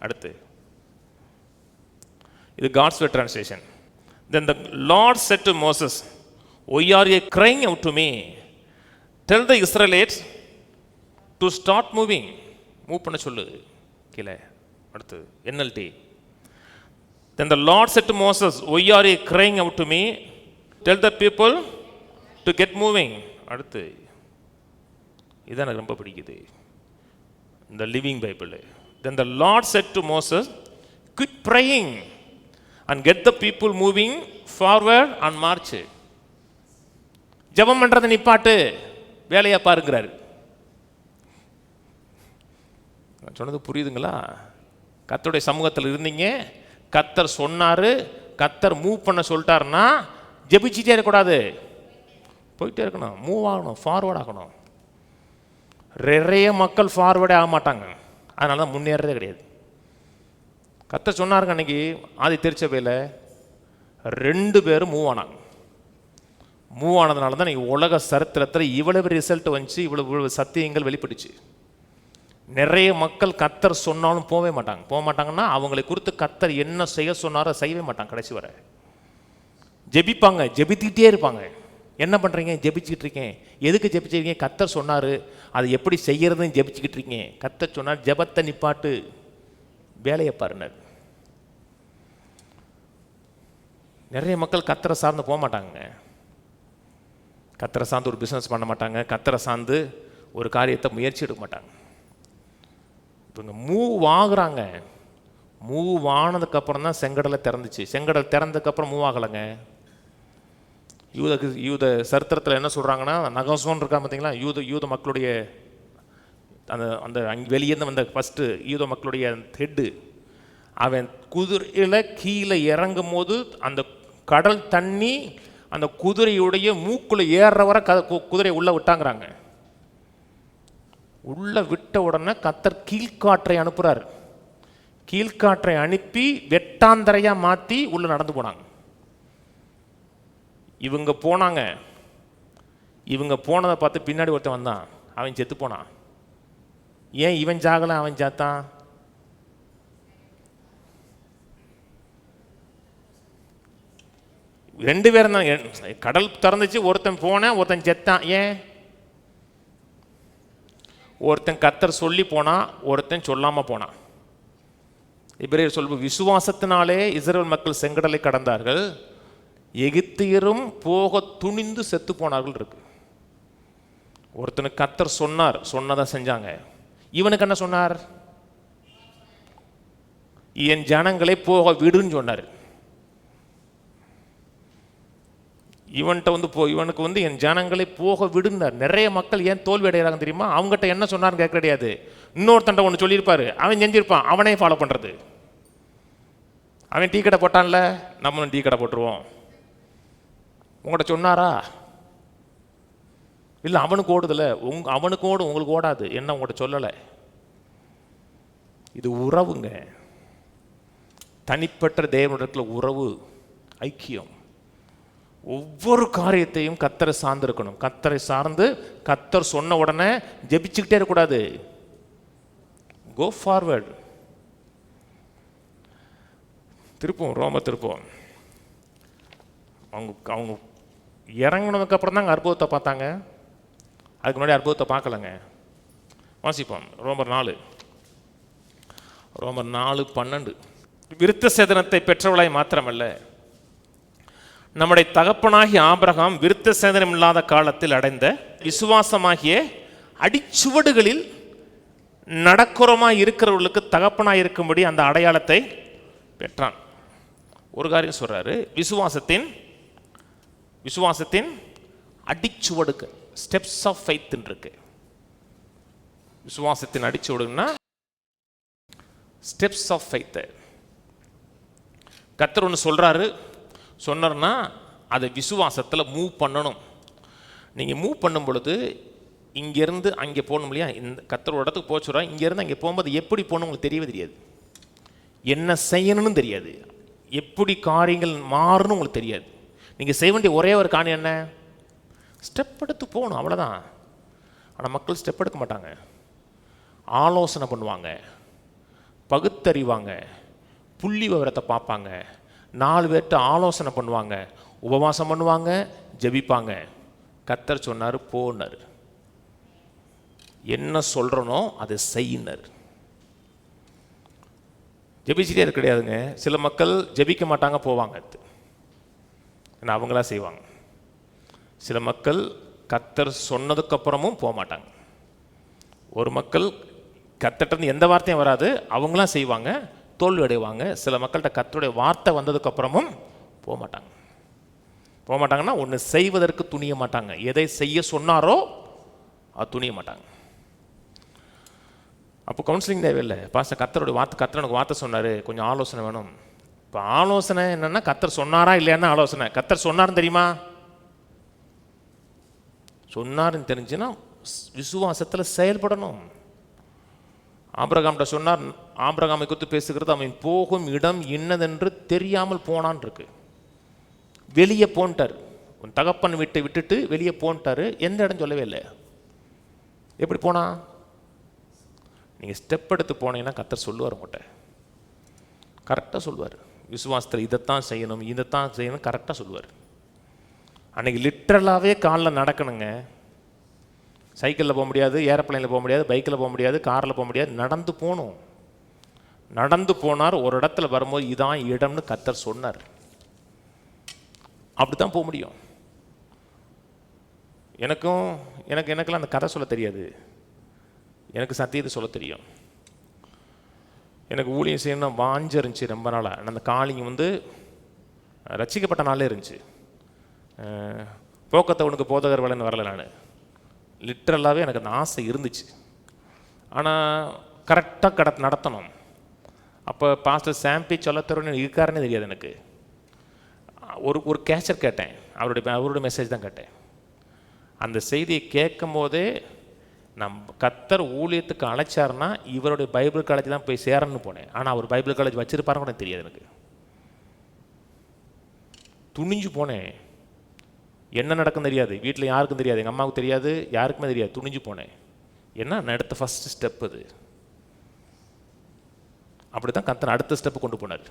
அடுத்து இது God's word translation. Then the Lord said to Moses, why are you crying out to me? Tell the Israelites to start moving. Move பண்ண சொல்லு. கீழே அடுத்து NLT. Then the Lord said to Moses, why are you crying out to me? Tell the people to get moving. அடுத்து இதான் எனக்கு ரொம்ப பிடிக்குது, இந்த living Bible. Then the Lord said to Moses, quit praying and get the people moving forward and march. ஜெபம் பண்றதை நிப்பாட்டு, வேலையா பாருங்கிறாரு. சொன்னது புரியுதுங்களா? கர்த்தருடைய சமூகத்தில் இருந்தீங்க, கர்த்தர் சொன்னாரு, கர்த்தர் மூவ் பண்ண சொல்லிட்டாருன்னா ஜெபிச்சிட்டே இருக்கக்கூடாது, போயிட்டே இருக்கணும், மூவ் ஆகணும், ஃபார்வர்ட் ஆகணும். நிறைய மக்கள் ஃபார்வர்டே ஆக மாட்டாங்க, அதனால தான் முன்னேறதே கிடையாது. கர்த்தர் சொன்னாருங்க, அன்னைக்கு ஆதி திருச்சபையில் 2 பேரும் மூவ் ஆனாங்க. மூவ் ஆனதுனால தான் நீங்கள் உலக சரித்திரத்தில் இவ்வளவு ரிசல்ட் வந்துச்சு, இவ்வளவு சத்தியங்கள் வெளிப்பட்டுச்சு. நிறைய மக்கள் கர்த்தர் சொன்னாலும் போக மாட்டாங்கன்னா அவங்களை குறித்து கர்த்தர் என்ன செய்ய சொன்னாரோ செய்யவே மாட்டாங்க. கடைசி வரை ஜெபிப்பாங்க, ஜெபித்துக்கிட்டே இருப்பாங்க. என்ன பண்ணுறீங்க? ஜெபிச்சுக்கிட்டு இருக்கேன். எதுக்கு ஜெபிச்சிருக்கீங்க? கர்த்தர் சொன்னார், அது எப்படி செய்யறதுன்னு ஜெபிச்சுக்கிட்டு இருக்கீங்க. கர்த்தர் சொன்னார் ஜெபத்தை நிப்பாட்டு, வேலையை பாருனர். நிறைய மக்கள் கர்த்தரை சார்ந்து போக மாட்டாங்க. கர்த்தரை சார்ந்து ஒரு பிஸ்னஸ் பண்ண மாட்டாங்க. கர்த்தரை சார்ந்து ஒரு காரியத்தை முயற்சி எடுக்க மாட்டாங்க. இவங்க மூவ் ஆகுறாங்க. மூவ் ஆனதுக்கப்புறம் தான் செங்கடலை திறந்துச்சு. செங்கடல் திறந்ததுக்கப்புறம் மூவ் ஆகலைங்க. யூத சரித்திரத்தில் என்ன சொல்கிறாங்கன்னா, நகசோன் இருக்கா பார்த்தீங்களா, யூத மக்களுடைய அந்த அங்கே வெளியேருந்து வந்த ஃபஸ்ட்டு யூத மக்களுடைய ஹெட்டு, அவன் குதிரையில் கீழே இறங்கும் போது அந்த கடல் தண்ணி அந்த குதிரையுடைய மூக்குள்ள ஏற வர குதிரையை உள்ளே விட்டாங்கிறாங்க. உள்ளே விட்ட உடனே கர்த்தர் கீழ்காற்றை அனுப்புகிறார். கீழ்காற்றை அனுப்பி வெட்டாந்தரையாக மாற்றி உள்ளே நடந்து போனாங்க. இவங்க போனாங்க. இவங்க போனதை பார்த்து பின்னாடி ஒருத்தன் வந்தான், அவன் செத்து போனான். ஏன் இவன் ஜாகலை, அவன் ஜாத்தான்? ரெண்டு பேரும் தான். கடல் திறந்துச்சு, ஒருத்தன் போன, ஒருத்தன் செத்தான். ஏன்? ஒருத்தன் கர்த்தர் சொல்லி போனான், ஒருத்தன் சொல்லாமல் போனான். எபிரேயர் சொல்லும் விசுவாசத்தினாலே இஸ்ரவேல் மக்கள் செங்கடலை கடந்தார்கள், எகிப்தியரும் போக துணிந்து செத்து போனார்கள் இருக்கு. ஒருத்தனுக்கு கர்த்தர் சொன்னார், சொன்னதை செஞ்சாங்க. இவனுக்கு என்ன சொன்னார்? என் ஜனங்களை போக விடுன்னு சொன்னார். இவனுக்கு என் ஜனங்களை போக விடுனார். நிறைய மக்கள் ஏன் தோல்வி அடைகிறாங்க தெரியுமா? அவங்ககிட்ட என்ன சொன்னார்னு கேட்க கிடையாது. இன்னொருத்தண்ட ஒன்று சொல்லியிருப்பாரு, அவன் செஞ்சிருப்பான், அவனே ஃபாலோ பண்ணுறது. அவன் டீ கடை போட்டான்ல, நம்மளும் டீ கடை போட்டுருவோம். உங்கள்கிட்ட சொன்னாரா? இல்லை, அவனுக்கு ஓடுதில்ல, அவனுக்கு ஓடும், உங்களுக்கு ஓடாது. என்ன உங்கள்கிட்ட சொல்லலை? இது உறவுங்க. தனிப்பட்ட தேவனிடத்துல உறவு, ஐக்கியம். ஒவ்வொரு காரியத்தையும் கர்த்தரை சார்ந்து இருக்கணும். கர்த்தரை சார்ந்து கர்த்தர் சொன்ன உடனே ஜெபிச்சுக்கிட்டே இருக்கக்கூடாது. Go forward. ரோம திருப்போம். அவங்க இறங்கினதுக்கு அப்புறம் தாங்க அற்புதத்தை பார்த்தாங்க. அதுக்கு முன்னாடி அற்புதத்தை பார்க்கலங்க. வாசிப்போம் ரோமர் 4:12. விருத்த சேதனத்தை பெற்றவளாய் மாத்திரமல்ல, நம்முடைய தகப்பனாகிய ஆபிரகாம் விருத்த சேதனம் இல்லாத காலத்தில் அடைந்த விசுவாசமாகிய அடிச்சுவடுகளில் நடக்குறமாய் இருக்கிறவர்களுக்கு தகப்பனாய் இருக்கும்படி அந்த அடையாளத்தை பெற்றான். ஒரு காரியம் சொல்றாரு, விசுவாசத்தின் அடிச்சுவடுக்கு, ஸ்டெப்ஸ் ஆஃப் ஃபெய்த் இருக்கு. விசுவாசத்தின் அடிச்சுவடுன்னா ஸ்டெப்ஸ் ஆஃப் ஃபெய்த். கர்த்தர் ஒன்று சொன்னார்னா அதை விசுவாசத்தில் மூவ் பண்ணணும். நீங்கள் மூவ் பண்ணும் பொழுது இங்கேருந்து அங்கே போகணும் இல்லையா? இந்த கர்த்தரோட இடத்துக்கு போச்சுறா, இங்கேருந்து அங்கே போகும்போது எப்படி போகணும் உங்களுக்கு தெரியவே தெரியாது. என்ன செய்யணும்னு தெரியாது. எப்படி காரியங்கள் மாறணும் உங்களுக்கு தெரியாது. நீங்கள் செய்ய வேண்டிய ஒரே ஒரு காரியம் என்ன? ஸ்டெப் எடுத்து போகணும், அவ்வளோதான். ஆனால் மக்கள் ஸ்டெப் எடுக்க மாட்டாங்க. ஆலோசனை பண்ணுவாங்க, பகுத்தறிவாங்க, புள்ளி விவரத்தை பார்ப்பாங்க, 4 பேர்கிட்ட ஆலோசனை பண்ணுவாங்க, உபவாசம் பண்ணுவாங்க, ஜெபிப்பாங்க. கர்த்தர் சொன்னார் போனார். என்ன சொல்கிறனோ அதை செய்யினர். ஜெபிச்சுட்டே இருக்க கிடையாதுங்க. சில மக்கள் ஜெபிக்க மாட்டாங்க, போவாங்க, ஏன்னா அவங்களா செய்வாங்க. சில மக்கள் கர்த்தர் சொன்னதுக்கப்புறமும் போக மாட்டாங்க. ஒரு மக்கள் கர்த்தர்கிட்ட எந்த வார்த்தையும் வராது, அவங்களாம் செய்வாங்க, தோல்வி அடைவாங்க. சில மக்கள்கிட்ட கர்த்தருடைய வார்த்தை வந்ததுக்கப்புறமும் போக மாட்டாங்கன்னா ஒன்று செய்வதற்கு துணிய மாட்டாங்க. எதை செய்ய சொன்னாரோ அது துணிய மாட்டாங்க. அப்போ கவுன்சிலிங் தேவையில்லை. பாஸ்டர் கர்த்தருடைய கர்த்தர் எனக்கு வார்த்தை சொன்னார், கொஞ்சம் ஆலோசனை வேணும். இப்போ ஆலோசனை என்னென்னா, கர்த்தர் சொன்னாரா இல்லையான்னு ஆலோசனை. கர்த்தர் சொன்னார்னு தெரியுமா? சொன்னார்னு தெரிஞ்சுன்னா விசுவாசத்தில் செயல்படணும். ஆபிரகாம்கிட்ட சொன்னார், ஆபிரகாமை குறித்து பேசுகிறது, அவன் போகும் இடம் இன்னதென்று தெரியாமல் போனான் இருக்கு. வெளியே போன்ட்டார். உன் தகப்பன் வீட்டை விட்டுட்டு வெளியே போன்ட்டாரு. எந்த இடம் சொல்லவே இல்லை. எப்படி போனா? நீங்கள் ஸ்டெப் எடுத்து போனீங்கன்னா கர்த்தர் சொல்லுவார், உங்கள்கிட்ட கரெக்டாக சொல்லுவார். விசுவாசத்தில் இதைத்தான் செய்யணும், இதைத்தான் செய்யணும், கரெக்டாக சொல்லுவார். அன்றைக்கி லிட்ரலாகவே காலில் நடக்கணுங்க. சைக்கிளில் போக முடியாது, ஏரோப்ளைனில் போக முடியாது, பைக்கில் போக முடியாது, காரில் போக முடியாது, நடந்து போகணும். நடந்து போனார். ஒரு இடத்துல வரும்போது இதான் இடம்னு கர்த்தர் சொன்னார். அப்படி தான் போக முடியும். எனக்கெல்லாம் அந்த கதை சொல்ல தெரியாது. எனக்கு சத்தியத்தை சொல்ல தெரியும். எனக்கு ஊழியம் செய்யணும் வாஞ்ச இருந்துச்சு ரொம்ப நாளாக. அந்த காலிங்க ரசிக்கப்பட்ட நாளே இருந்துச்சு. போக்கத்தை உனக்கு போதகர் வேலைன்னு வரல. நான் லிட்ரலாகவே எனக்கு அந்த ஆசை இருந்துச்சு. ஆனால் கரெக்டாக நடத்தணும். அப்போ பாஸ்டர் சாம்பி சொல்ல தருவன்னு இருக்காருன்னே தெரியாது எனக்கு. ஒரு கேச்சர் கேட்டேன், அவருடைய மெசேஜ் தான் கேட்டேன். அந்த செய்தியை கேட்கும் போதே கர்த்தர் ஊழியத்துக்கு அழைச்சாருன்னா இவருடைய பைபிள் காலேஜ் தான் போய் சேரணும்னு போனேன். ஆனால் அவர் பைபிள் காலேஜ் வச்சிருப்பாரு கூட தெரியாது எனக்கு. துணிஞ்சு போனேன். என்ன நடக்கும் தெரியாது, வீட்டில் யாருக்கும் தெரியாது, எங்கள் அம்மாவுக்கு தெரியாது, யாருக்குமே தெரியாது. துணிஞ்சு போனேன். என்ன நான் எடுத்த ஃபஸ்ட்டு ஸ்டெப் அது. அப்படி தான் கர்த்தர் அடுத்த ஸ்டெப்பு கொண்டு போனார்.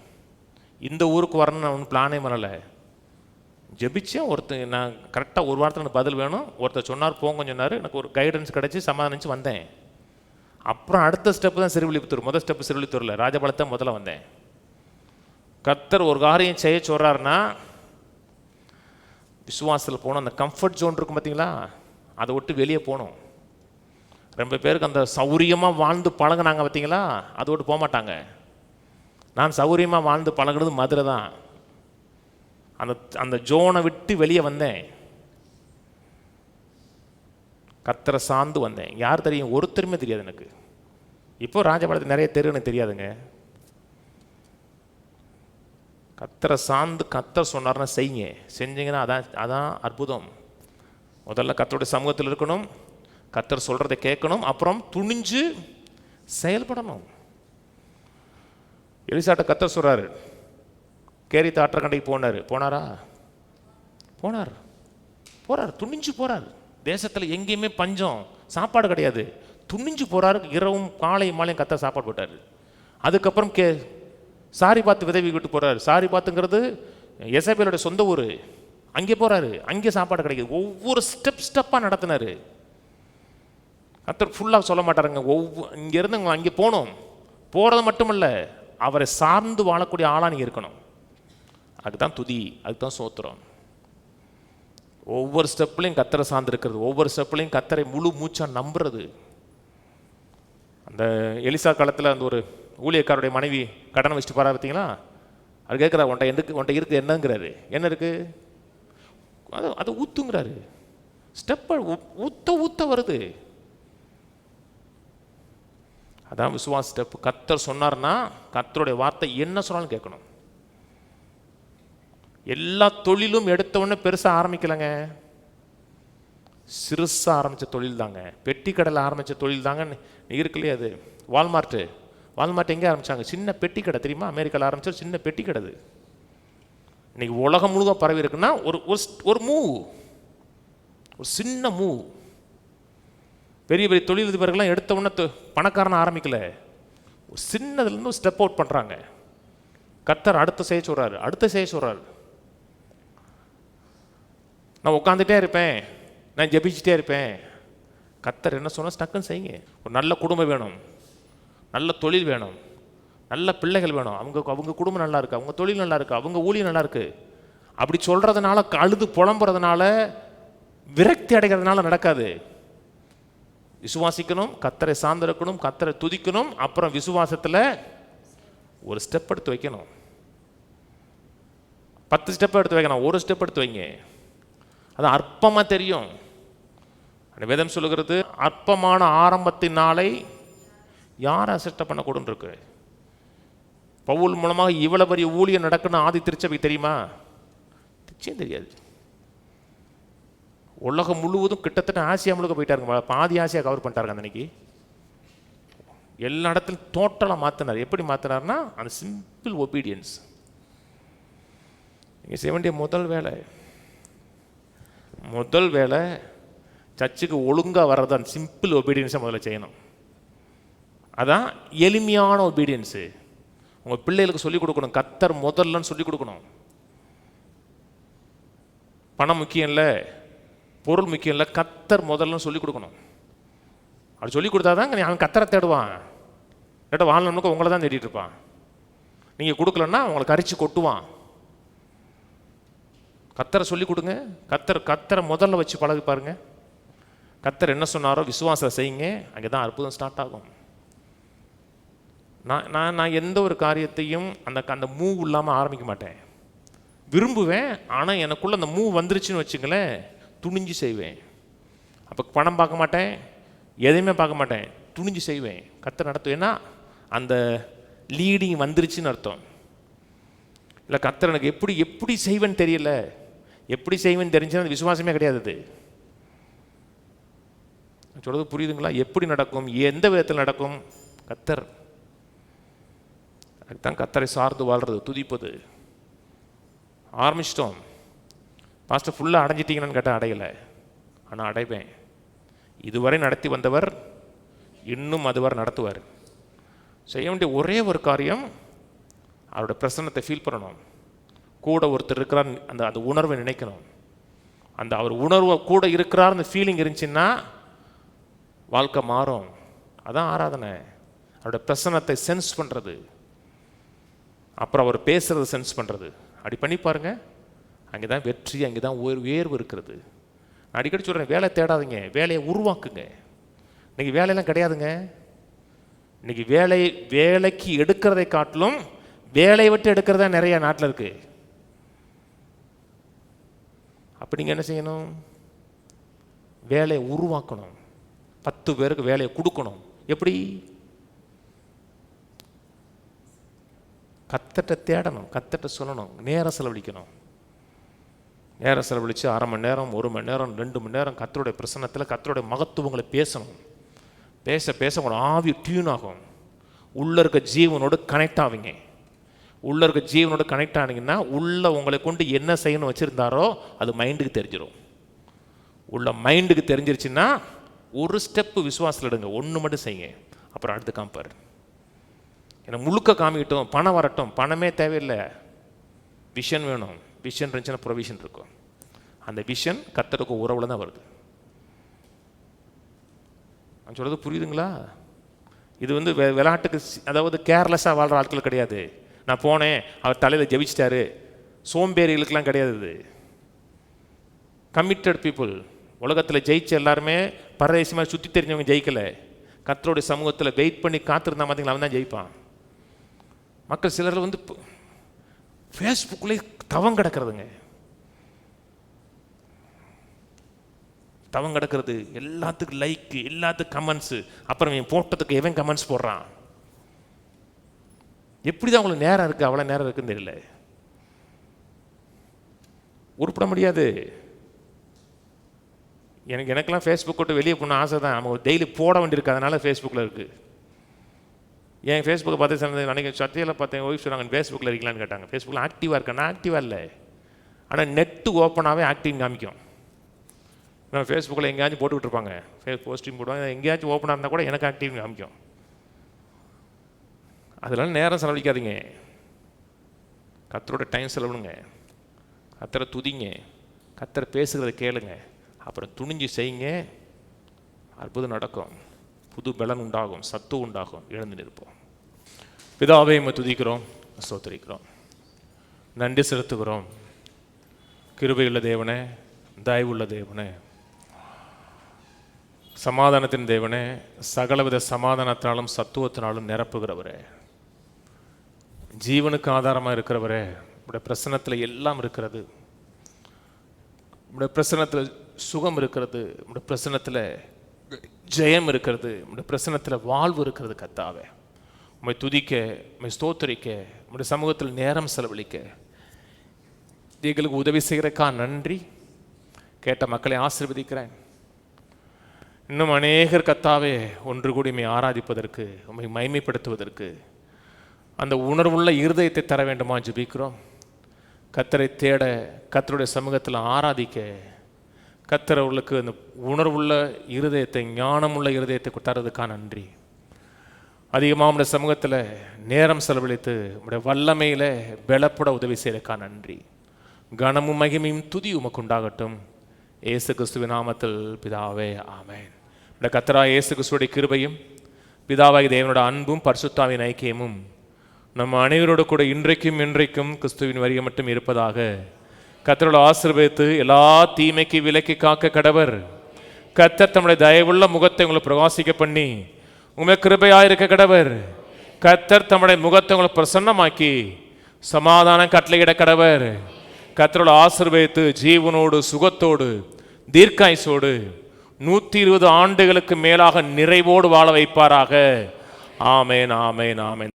இந்த ஊருக்கு வரணும்னு நான் ஒன்றும் பிளானே பண்ணலை. ஜெபிச்சேன். நான் கரெக்டாக ஒரு வாரத்தில் எனக்கு பதில் வேணும். ஒருத்தர் சொன்னார், போங்கன்னு சொன்னார். எனக்கு ஒரு கைடன்ஸ் கிடச்சி சமாதானிச்சு வந்தேன். அப்புறம் அடுத்த ஸ்டெப்பு தான் சிறுவிழிப்புத்தூர். முதல் ஸ்டெப்பு சிறுவிழித்தூரில் ராஜபாளையத்தை முதல்ல வந்தேன். கர்த்தர் ஒரு காரியம் செய்ய சொல்கிறாருன்னா விசுவாசத்தில் போகணும். அந்த கம்ஃபர்ட் ஜோன் இருக்கும் பார்த்தீங்களா, அதை விட்டு வெளியே போகணும். ரொம்ப பேருக்கு அந்த சௌரியமாக வாழ்ந்து பழகினாங்க பார்த்தீங்களா, அதை விட்டு போக மாட்டாங்க. நான் சௌரியமாக வாழ்ந்து பழகினது மதுரை தான். அந்த ஜோனை விட்டு வெளியே வந்தேன். கர்த்தரை சார்ந்து வந்தேன். யார் தெரியும்? ஒருத்தருமே தெரியாது எனக்கு. இப்போ ராஜபாளையத்தில் நிறைய தெரு எனக்கு தெரியாதுங்க. கர்த்தரை சார்ந்து கர்த்தர் சொன்னார்னா செய்யுங்க. செஞ்சீங்கன்னா அதான் அற்புதம். முதல்ல கர்த்தருடைய சமூகத்தில் இருக்கணும், கர்த்தர் சொல்கிறத கேட்கணும், அப்புறம் துணிஞ்சு செயல்படணும். எலிசாட்ட கர்த்தர் சொல்கிறாரு, கேரித் ஆற்றங்கரைக்கு போனாரா? போறார். துணிஞ்சு போறார். தேசத்தில் எங்கேயுமே பஞ்சம், சாப்பாடு கிடையாது. துணிஞ்சு போறாரு. இரவும் காலை மாலையும் கர்த்தர் சாப்பாடு போட்டார். அதுக்கப்புறம் சாரி பார்த்து விதவி விட்டு போறாரு. சாரி பார்த்துங்கிறது எசபேலோட சொந்த ஊர். அங்கே போறாரு. அங்கே சாப்பாடு கிடைக்குது. ஒவ்வொரு ஸ்டெப்பாக நடத்தினாரு. கர்த்தர் ஃபுல்லாக சொல்ல மாட்டாருங்க. இங்கேருந்து அங்கே போகணும். போகிறது மட்டுமல்ல, அவரை சார்ந்து வாழக்கூடிய ஆளாக நீங்கள் இருக்கணும். அதுதான் துதி, அதுதான் சோத்திரம். ஒவ்வொரு ஸ்டெப்லையும் கர்த்தரை சார்ந்து இருக்கிறது, ஒவ்வொரு ஸ்டெப்லையும் கர்த்தரை முழு மூச்சாக நம்புறது. அந்த எலிசா காலத்தில் அந்த ஒரு ஊழியக்காரருடைய மனைவி கடன் வச்சுட்டு போறா பார்த்தீங்களா, அது கேட்குறா, உன்ட்ட இருக்கு என்னங்கிறாரு. என்ன இருக்கு? அது ஊத்துங்கிறாரு. ஸ்டெப்பை ஊத்த வருது. அதான் விசுவாச ஸ்டெப். கர்த்தர் சொன்னார்னா கர்த்தருடைய வார்த்தை என்ன சொன்னாலும் கேட்கணும். எல்லா தொழிலும் எடுத்த உடனே பெருசாக ஆரம்பிக்கலைங்க. சிறுசாக ஆரம்பித்த தொழில் தாங்க. பெட்டி கடையில் ஆரம்பித்த தொழில் தாங்க இருக்கு. அது வால்மார்ட் எங்கே ஆரம்பித்தாங்க? சின்ன பெட்டி கடை தெரியுமா? அமெரிக்காவில் ஆரம்பித்த சின்ன பெட்டி கடை. இன்னைக்கு உலகம் முழுவதும் பரவி இருக்குன்னா ஒரு மூவ், ஒரு சின்ன மூவ். பெரிய பெரிய தொழிலதிபர்கள்லாம் எடுத்த உடனே பணக்காரனை ஆரம்பிக்கல. ஒரு சின்னதுலேருந்து ஒரு ஸ்டெப் அவுட் பண்ணுறாங்க. கர்த்தர் அடுத்த செய்ய சொல்கிறாரு. நான் உட்காந்துட்டே இருப்பேன், நான் ஜெபிச்சுட்டே இருப்பேன். கர்த்தர் என்ன சொன்னால் டக்குன்னு செய்யுங்க. ஒரு நல்ல குடும்பம் வேணும், நல்ல தொழில் வேணும், நல்ல பிள்ளைகள் வேணும். அவங்க குடும்பம் நல்லா இருக்குது, அவங்க தொழில் நல்லா இருக்குது, அவங்க ஊழியம் நல்லா இருக்குது. அப்படி சொல்கிறதுனால அழுது புலம்புறதுனால விரக்தி அடைகிறதுனால நடக்காது. விசுவாசிக்கணும், கர்த்தரை சார்ந்திருக்கணும், கர்த்தரை துதிக்கணும். அப்புறம் விசுவாசத்தில் ஒரு ஸ்டெப் எடுத்து வைக்கணும். 10 ஸ்டெப் எடுத்து வைக்கணும், ஒரு ஸ்டெப் எடுத்து வைங்க. அது அற்பமாக தெரியும். வேதம் சொல்லுகிறது, அற்பமான ஆரம்பத்தின் நாளை யார் அசட்டை பண்ணக்கூடும் இருக்கு. பவுல் மூலமாக இவ்வளவு பெரிய ஊழியம் நடக்குன்னு ஆதி திருச்சபை தெரியுமா? நிச்சயம் தெரியாது. உலகம் முழுவதும் கிட்டத்தட்ட ஆசியா முழுக்க போயிட்டாருங்க. பாதி ஆசியா கவர் பண்ணிட்டாருங்க. அன்னைக்கு எல்லா இடத்துலையும் டோட்டலாக மாற்றினார். எப்படி மாற்றினார்னா, அந்த சிம்பிள் ஒபீடியன்ஸ். நீங்கள் செய்ய வேண்டிய முதல் வேலை முதல் வேலை சர்ச்சுக்கு ஒழுங்காக வர்றது அந்த சிம்பிள் ஒபீடியன்ஸை முதல்ல செய்யணும். அதான் எளிமையான ஒபீடியன்ஸு. உங்கள் பிள்ளைகளுக்கு சொல்லிக் கொடுக்கணும், கர்த்தர் முதல்லன்னு சொல்லிக் கொடுக்கணும். பணம் முக்கியம் இல்லை, பொருள் முக்கியம் இல்லை, கர்த்தர் முதல்லன்னு சொல்லிக் கொடுக்கணும். அப்படி சொல்லிக் கொடுத்தாதான் அவன் கர்த்தரை தேடுவான். இல்லாட்ட வாழ்நாளுக்கு உங்களை தான் தேடிட்டு இருப்பான். நீங்கள் கொடுக்கலன்னா உங்களை கரிச்சு கொட்டுவான். கர்த்தரை சொல்லிக் கொடுங்க. கர்த்தரை முதல்ல வச்சு பழகி பாருங்க. கர்த்தர் என்ன சொன்னாரோ விசுவாசம் செய்யுங்க, அங்கே தான் அற்புதம் ஸ்டார்ட் ஆகும். நான் எந்த ஒரு காரியத்தையும் அந்த மூவ் இல்லாமல் ஆரம்பிக்க மாட்டேன். விரும்புவேன், ஆனால் எனக்குள்ள அந்த மூவ் வந்துருச்சுன்னு வச்சுங்களேன், துணிஞ்சு செய்வேன். அப்போ பணம் பார்க்க மாட்டேன், எதையுமே பார்க்க மாட்டேன், துணிஞ்சு செய்வேன். கர்த்தர் நடத்துவேன்னா அந்த லீடிங் வந்துருச்சுன்னு அர்த்தம். இல்லை கர்த்தர் எனக்கு எப்படி செய்வேன்னு தெரியல, எப்படி செய்வேன்னு தெரிஞ்சுன்னா அது விசுவாசமே கிடையாது. அது சொல்றது புரியுதுங்களா? எப்படி நடக்கும், எந்த விதத்தில் நடக்கும்? கர்த்தர். அதுதான் கர்த்தரை சார்ந்து வாழ்றது, துதிப்பது. ஆரம்பிச்சிட்டோம். பாஸ்டர் ஃபுல்லாக அடைஞ்சிட்டீங்கன்னு கேட்டால் அடையலை, ஆனால் அடைவேன். இதுவரை நடத்தி வந்தவர் இன்னும் அதுவரை நடத்துவார். செய்ய வேண்டிய ஒரே ஒரு காரியம், அவரோட பிரசன்னத்தை ஃபீல் பண்ணணும். கூட ஒருத்தர் இருக்கிறார், அந்த உணர்வை நினைக்கணும். அந்த அவர் உணர்வை கூட இருக்கிறார் அந்த ஃபீலிங் இருந்துச்சுன்னா வாழ்க்கை மாறும். அதான் ஆராதனை. அவரோட பிரசன்னத்தை சென்ஸ் பண்ணுறது, அப்புறம் அவர் பேசுகிறத சென்ஸ் பண்ணுறது. அப்படி பண்ணி பாருங்க, அங்கே தான் வெற்றி, அங்கே தான் உயர்வு இருக்கிறது. நான் அடிக்கடி சொல்கிறேன், வேலை தேடாதீங்க, வேலையை உருவாக்குங்க. இன்றைக்கி வேலையெல்லாம் கிடையாதுங்க. இன்றைக்கி வேலைக்கு எடுக்கிறதை காட்டிலும் வேலையை விட்டு எடுக்கிறதா நிறைய நாட்டில் இருக்குது. அப்போ நீங்கள் என்ன செய்யணும்? வேலையை உருவாக்கணும். 10 பேருக்கு வேலையை கொடுக்கணும். எப்படி? கர்த்தர்ட்ட தேடணும், கர்த்தர்ட்ட சொல்லணும், நேரம் செலவழிக்கணும். நேரம் செலவழித்து 1/2 மணி நேரம், 1 மணி நேரம், 2 மணி நேரம் கர்த்தருடைய பிரசன்னத்தில் கர்த்தருடைய மகத்துவங்களை பேசணும். பேச பேச உங்களோட ஆவி டியூன் ஆகும். உள்ளே இருக்க ஜீவனோடு கனெக்ட் ஆவீங்க. உள்ளே இருக்க ஜீவனோடு கனெக்ட் ஆனீங்கன்னா உள்ள உங்களை கொண்டு என்ன செய்யணும் வச்சுருந்தாரோ அது மைண்டுக்கு தெரிஞ்சிடும். உள்ள மைண்டுக்கு தெரிஞ்சிருச்சுன்னா ஒரு ஸ்டெப்பு விசுவாசத்தில் எடுங்க, 1 மட்டும் செய்யுங்க, அப்புறம் அடுத்து காமிப்பார். ஏன்னா முழுக்க காமிக்கிட்டோம், பணம் வரட்டும், பணமே தேவையில்லை, விஷன் வேணும். விஷன் இருந்துச்சுன்னா ப்ரொவிஷன் இருக்கும். அந்த விஷன் கர்த்தருக்கு உறவுல தான் வருது. நான் சொல்கிறது புரியுதுங்களா? இது வந்து விளையாட்டுக்கு, அதாவது கேர்லெஸ்ஸாக வாழ்கிற ஆட்கள் கிடையாது. நான் போனேன், அவர் தலையில் ஜெபிச்சிட்டாரு, சோம்பேறிகளுக்கெல்லாம் கிடையாது. இது கமிட்டட் பீப்புள். உலகத்தில் ஜெயிச்ச எல்லாருமே பரதேசமாக சுற்றி தெரிஞ்சவங்க ஜெயிக்கலை. கர்த்தருடைய சமூகத்தில் வெயிட் பண்ணி காத்திருந்தா பார்த்தீங்களா, அவன் தான் ஜெயிப்பான். மக்கள் சிலர் வந்து ஃபேஸ்புக்கில் தவம் கிடக்கிறதுங்க, தவம் கிடக்கிறது. எல்லாத்துக்கும் லைக்கு, எல்லாத்துக்கும் கமெண்ட்ஸு, அப்புறம் இவன் போட்டதுக்கு எவன் கமெண்ட்ஸ் போடுறான். எப்படி தான் உங்களுக்கு நேரம் இருக்குது, அவ்வளோ நேரம் இருக்குன்னு தெரியல. உருப்பிட முடியாது. எனக்கெல்லாம் ஃபேஸ்புக் விட்டு வெளியே போன ஆசை தான். நம்ம டெய்லி போட வேண்டியிருக்கு, அதனால் ஃபேஸ்புக்கில் இருக்குது. என் ஃபேஸ்புக்கை பார்த்து சொன்னது, அன்றைக்கி சத்தியில் பார்த்தேன், ஒய்ஃப் சொன்னாங்க ஃபேஸ்புக்கில் இருக்கலான்னு கேட்டாங்க. ஃபேஸ்புக்கில் ஆக்டிவாக இருக்கேன். நான் ஆக்டிவாக இல்லை, ஆனால் நெட்டு ஓப்பனாகவே ஆக்டிவ் காமிக்கும். நான் ஃபேஸ்புக்கில் எங்கேயாச்சும் போட்டுக்கிட்டு இருப்பாங்க, போஸ்டிங் போடுவாங்க, எங்கேயாச்சும் ஓப்பனாக இருந்தால் கூட எனக்கு ஆக்டிவ் காமிக்கும். அதெல்லாம் நேரம் செலவழிக்காதீங்க, கர்த்தரோட டைம் செலவுங்க. கர்த்தரை துதிங்க, கர்த்தரை பேசுகிறத கேளுங்க, அப்புறம் துணிஞ்சு செய்யுங்க. அற்புதம் நடக்கும், புது பலன் உண்டாகும், சத்து உண்டாகும், எழுந்து நிற்போம். பிதாவை நம்ம துதிக்கிறோம், ஸ்தோத்திரிக்கிறோம், நன்றி செலுத்துகிறோம். கிருபையுள்ள தேவனே, தயவுள்ள தேவனே, சமாதானத்தின் தேவனே, சகலவித சமாதானத்தினாலும் சத்துவத்தினாலும் நிரப்புகிறவரே, ஜீவனுக்கு ஆதாரமாக இருக்கிறவரே, உடைய பிரசன்னத்தில் எல்லாம் இருக்கிறது. உடைய பிரசன்னத்தில் சுகம் இருக்கிறது, உடைய பிரசன்னத்தில் ஜெயம் இருக்கிறது, உடைய பிரசன்னத்தில் வாழ்வு இருக்கிறது. கர்த்தாவே, உம்மை துதிக்க, உம்மை ஸ்தோத்திரிக்க, உடைய சமூகத்தில் நேரம் செலவழிக்க எங்களுக்கு உதவி செய்கிறக்கா நன்றி. கேட்ட மக்களை ஆசீர்வதிக்கிறேன். இன்னும் அநேகர் கர்த்தாவே ஒன்று கூடி உம்மை ஆராதிப்பதற்கு, உம்மை மகிமைப்படுத்துவதற்கு அந்த உணர்வுள்ள இருதயத்தை தர வேண்டுமா ஜெபிக்கிறோம். கர்த்தரை தேட, கர்த்தருடைய சமூகத்தில் ஆராதிக்க, கர்த்தர் அவர்களுக்கு அந்த உணர்வுள்ள இருதயத்தை, ஞானமுள்ள இருதயத்தை கொடுத்தறதுக்காக நன்றி. அதிகமாக உடைய சமூகத்தில் நேரம் செலவழித்து உடைய வல்லமையில பலப்பட உதவி செய்யறதுக்காக நன்றி. கனமும் மகிமையும் துதி உமக்கு உண்டாகட்டும். இயேசு கிறிஸ்துவின் நாமத்தில் பிதாவே, ஆமென். இந்த கர்த்தராகிய இயேசு கிறிஸ்துவுடைய கிருபையும் பிதாவாகிய தேவனோட அன்பும் பரிசுத்தாவின் ஐக்கியமும் நம்ம அனைவரோடு கூட இன்றைக்கும் என்றைக்கும் கிறிஸ்துவின் வரியை மட்டும் இருப்பதாக. கர்த்தரோட ஆசீர்வதித்து எல்லா தீமைக்கு விலக்கி காக்க கடவர். கர்த்தர் தம்முடைய தயவுள்ள முகத்தை உங்களை பிரகாசிக்க பண்ணி உங்களுக்கு கிருபையாயிருக்க கடவர். கர்த்தர் தம்முடைய முகத்தை உங்களை பிரசன்னமாக்கி சமாதானம் கட்டளையிட கடவர். கர்த்தரோட ஆசீர்வதித்து ஜீவனோடு, சுகத்தோடு, தீர்க்காயுசோடு 120 ஆண்டுகளுக்கு மேலாக நிறைவோடு வாழ வைப்பாராக. ஆமென், ஆமென், ஆமென்.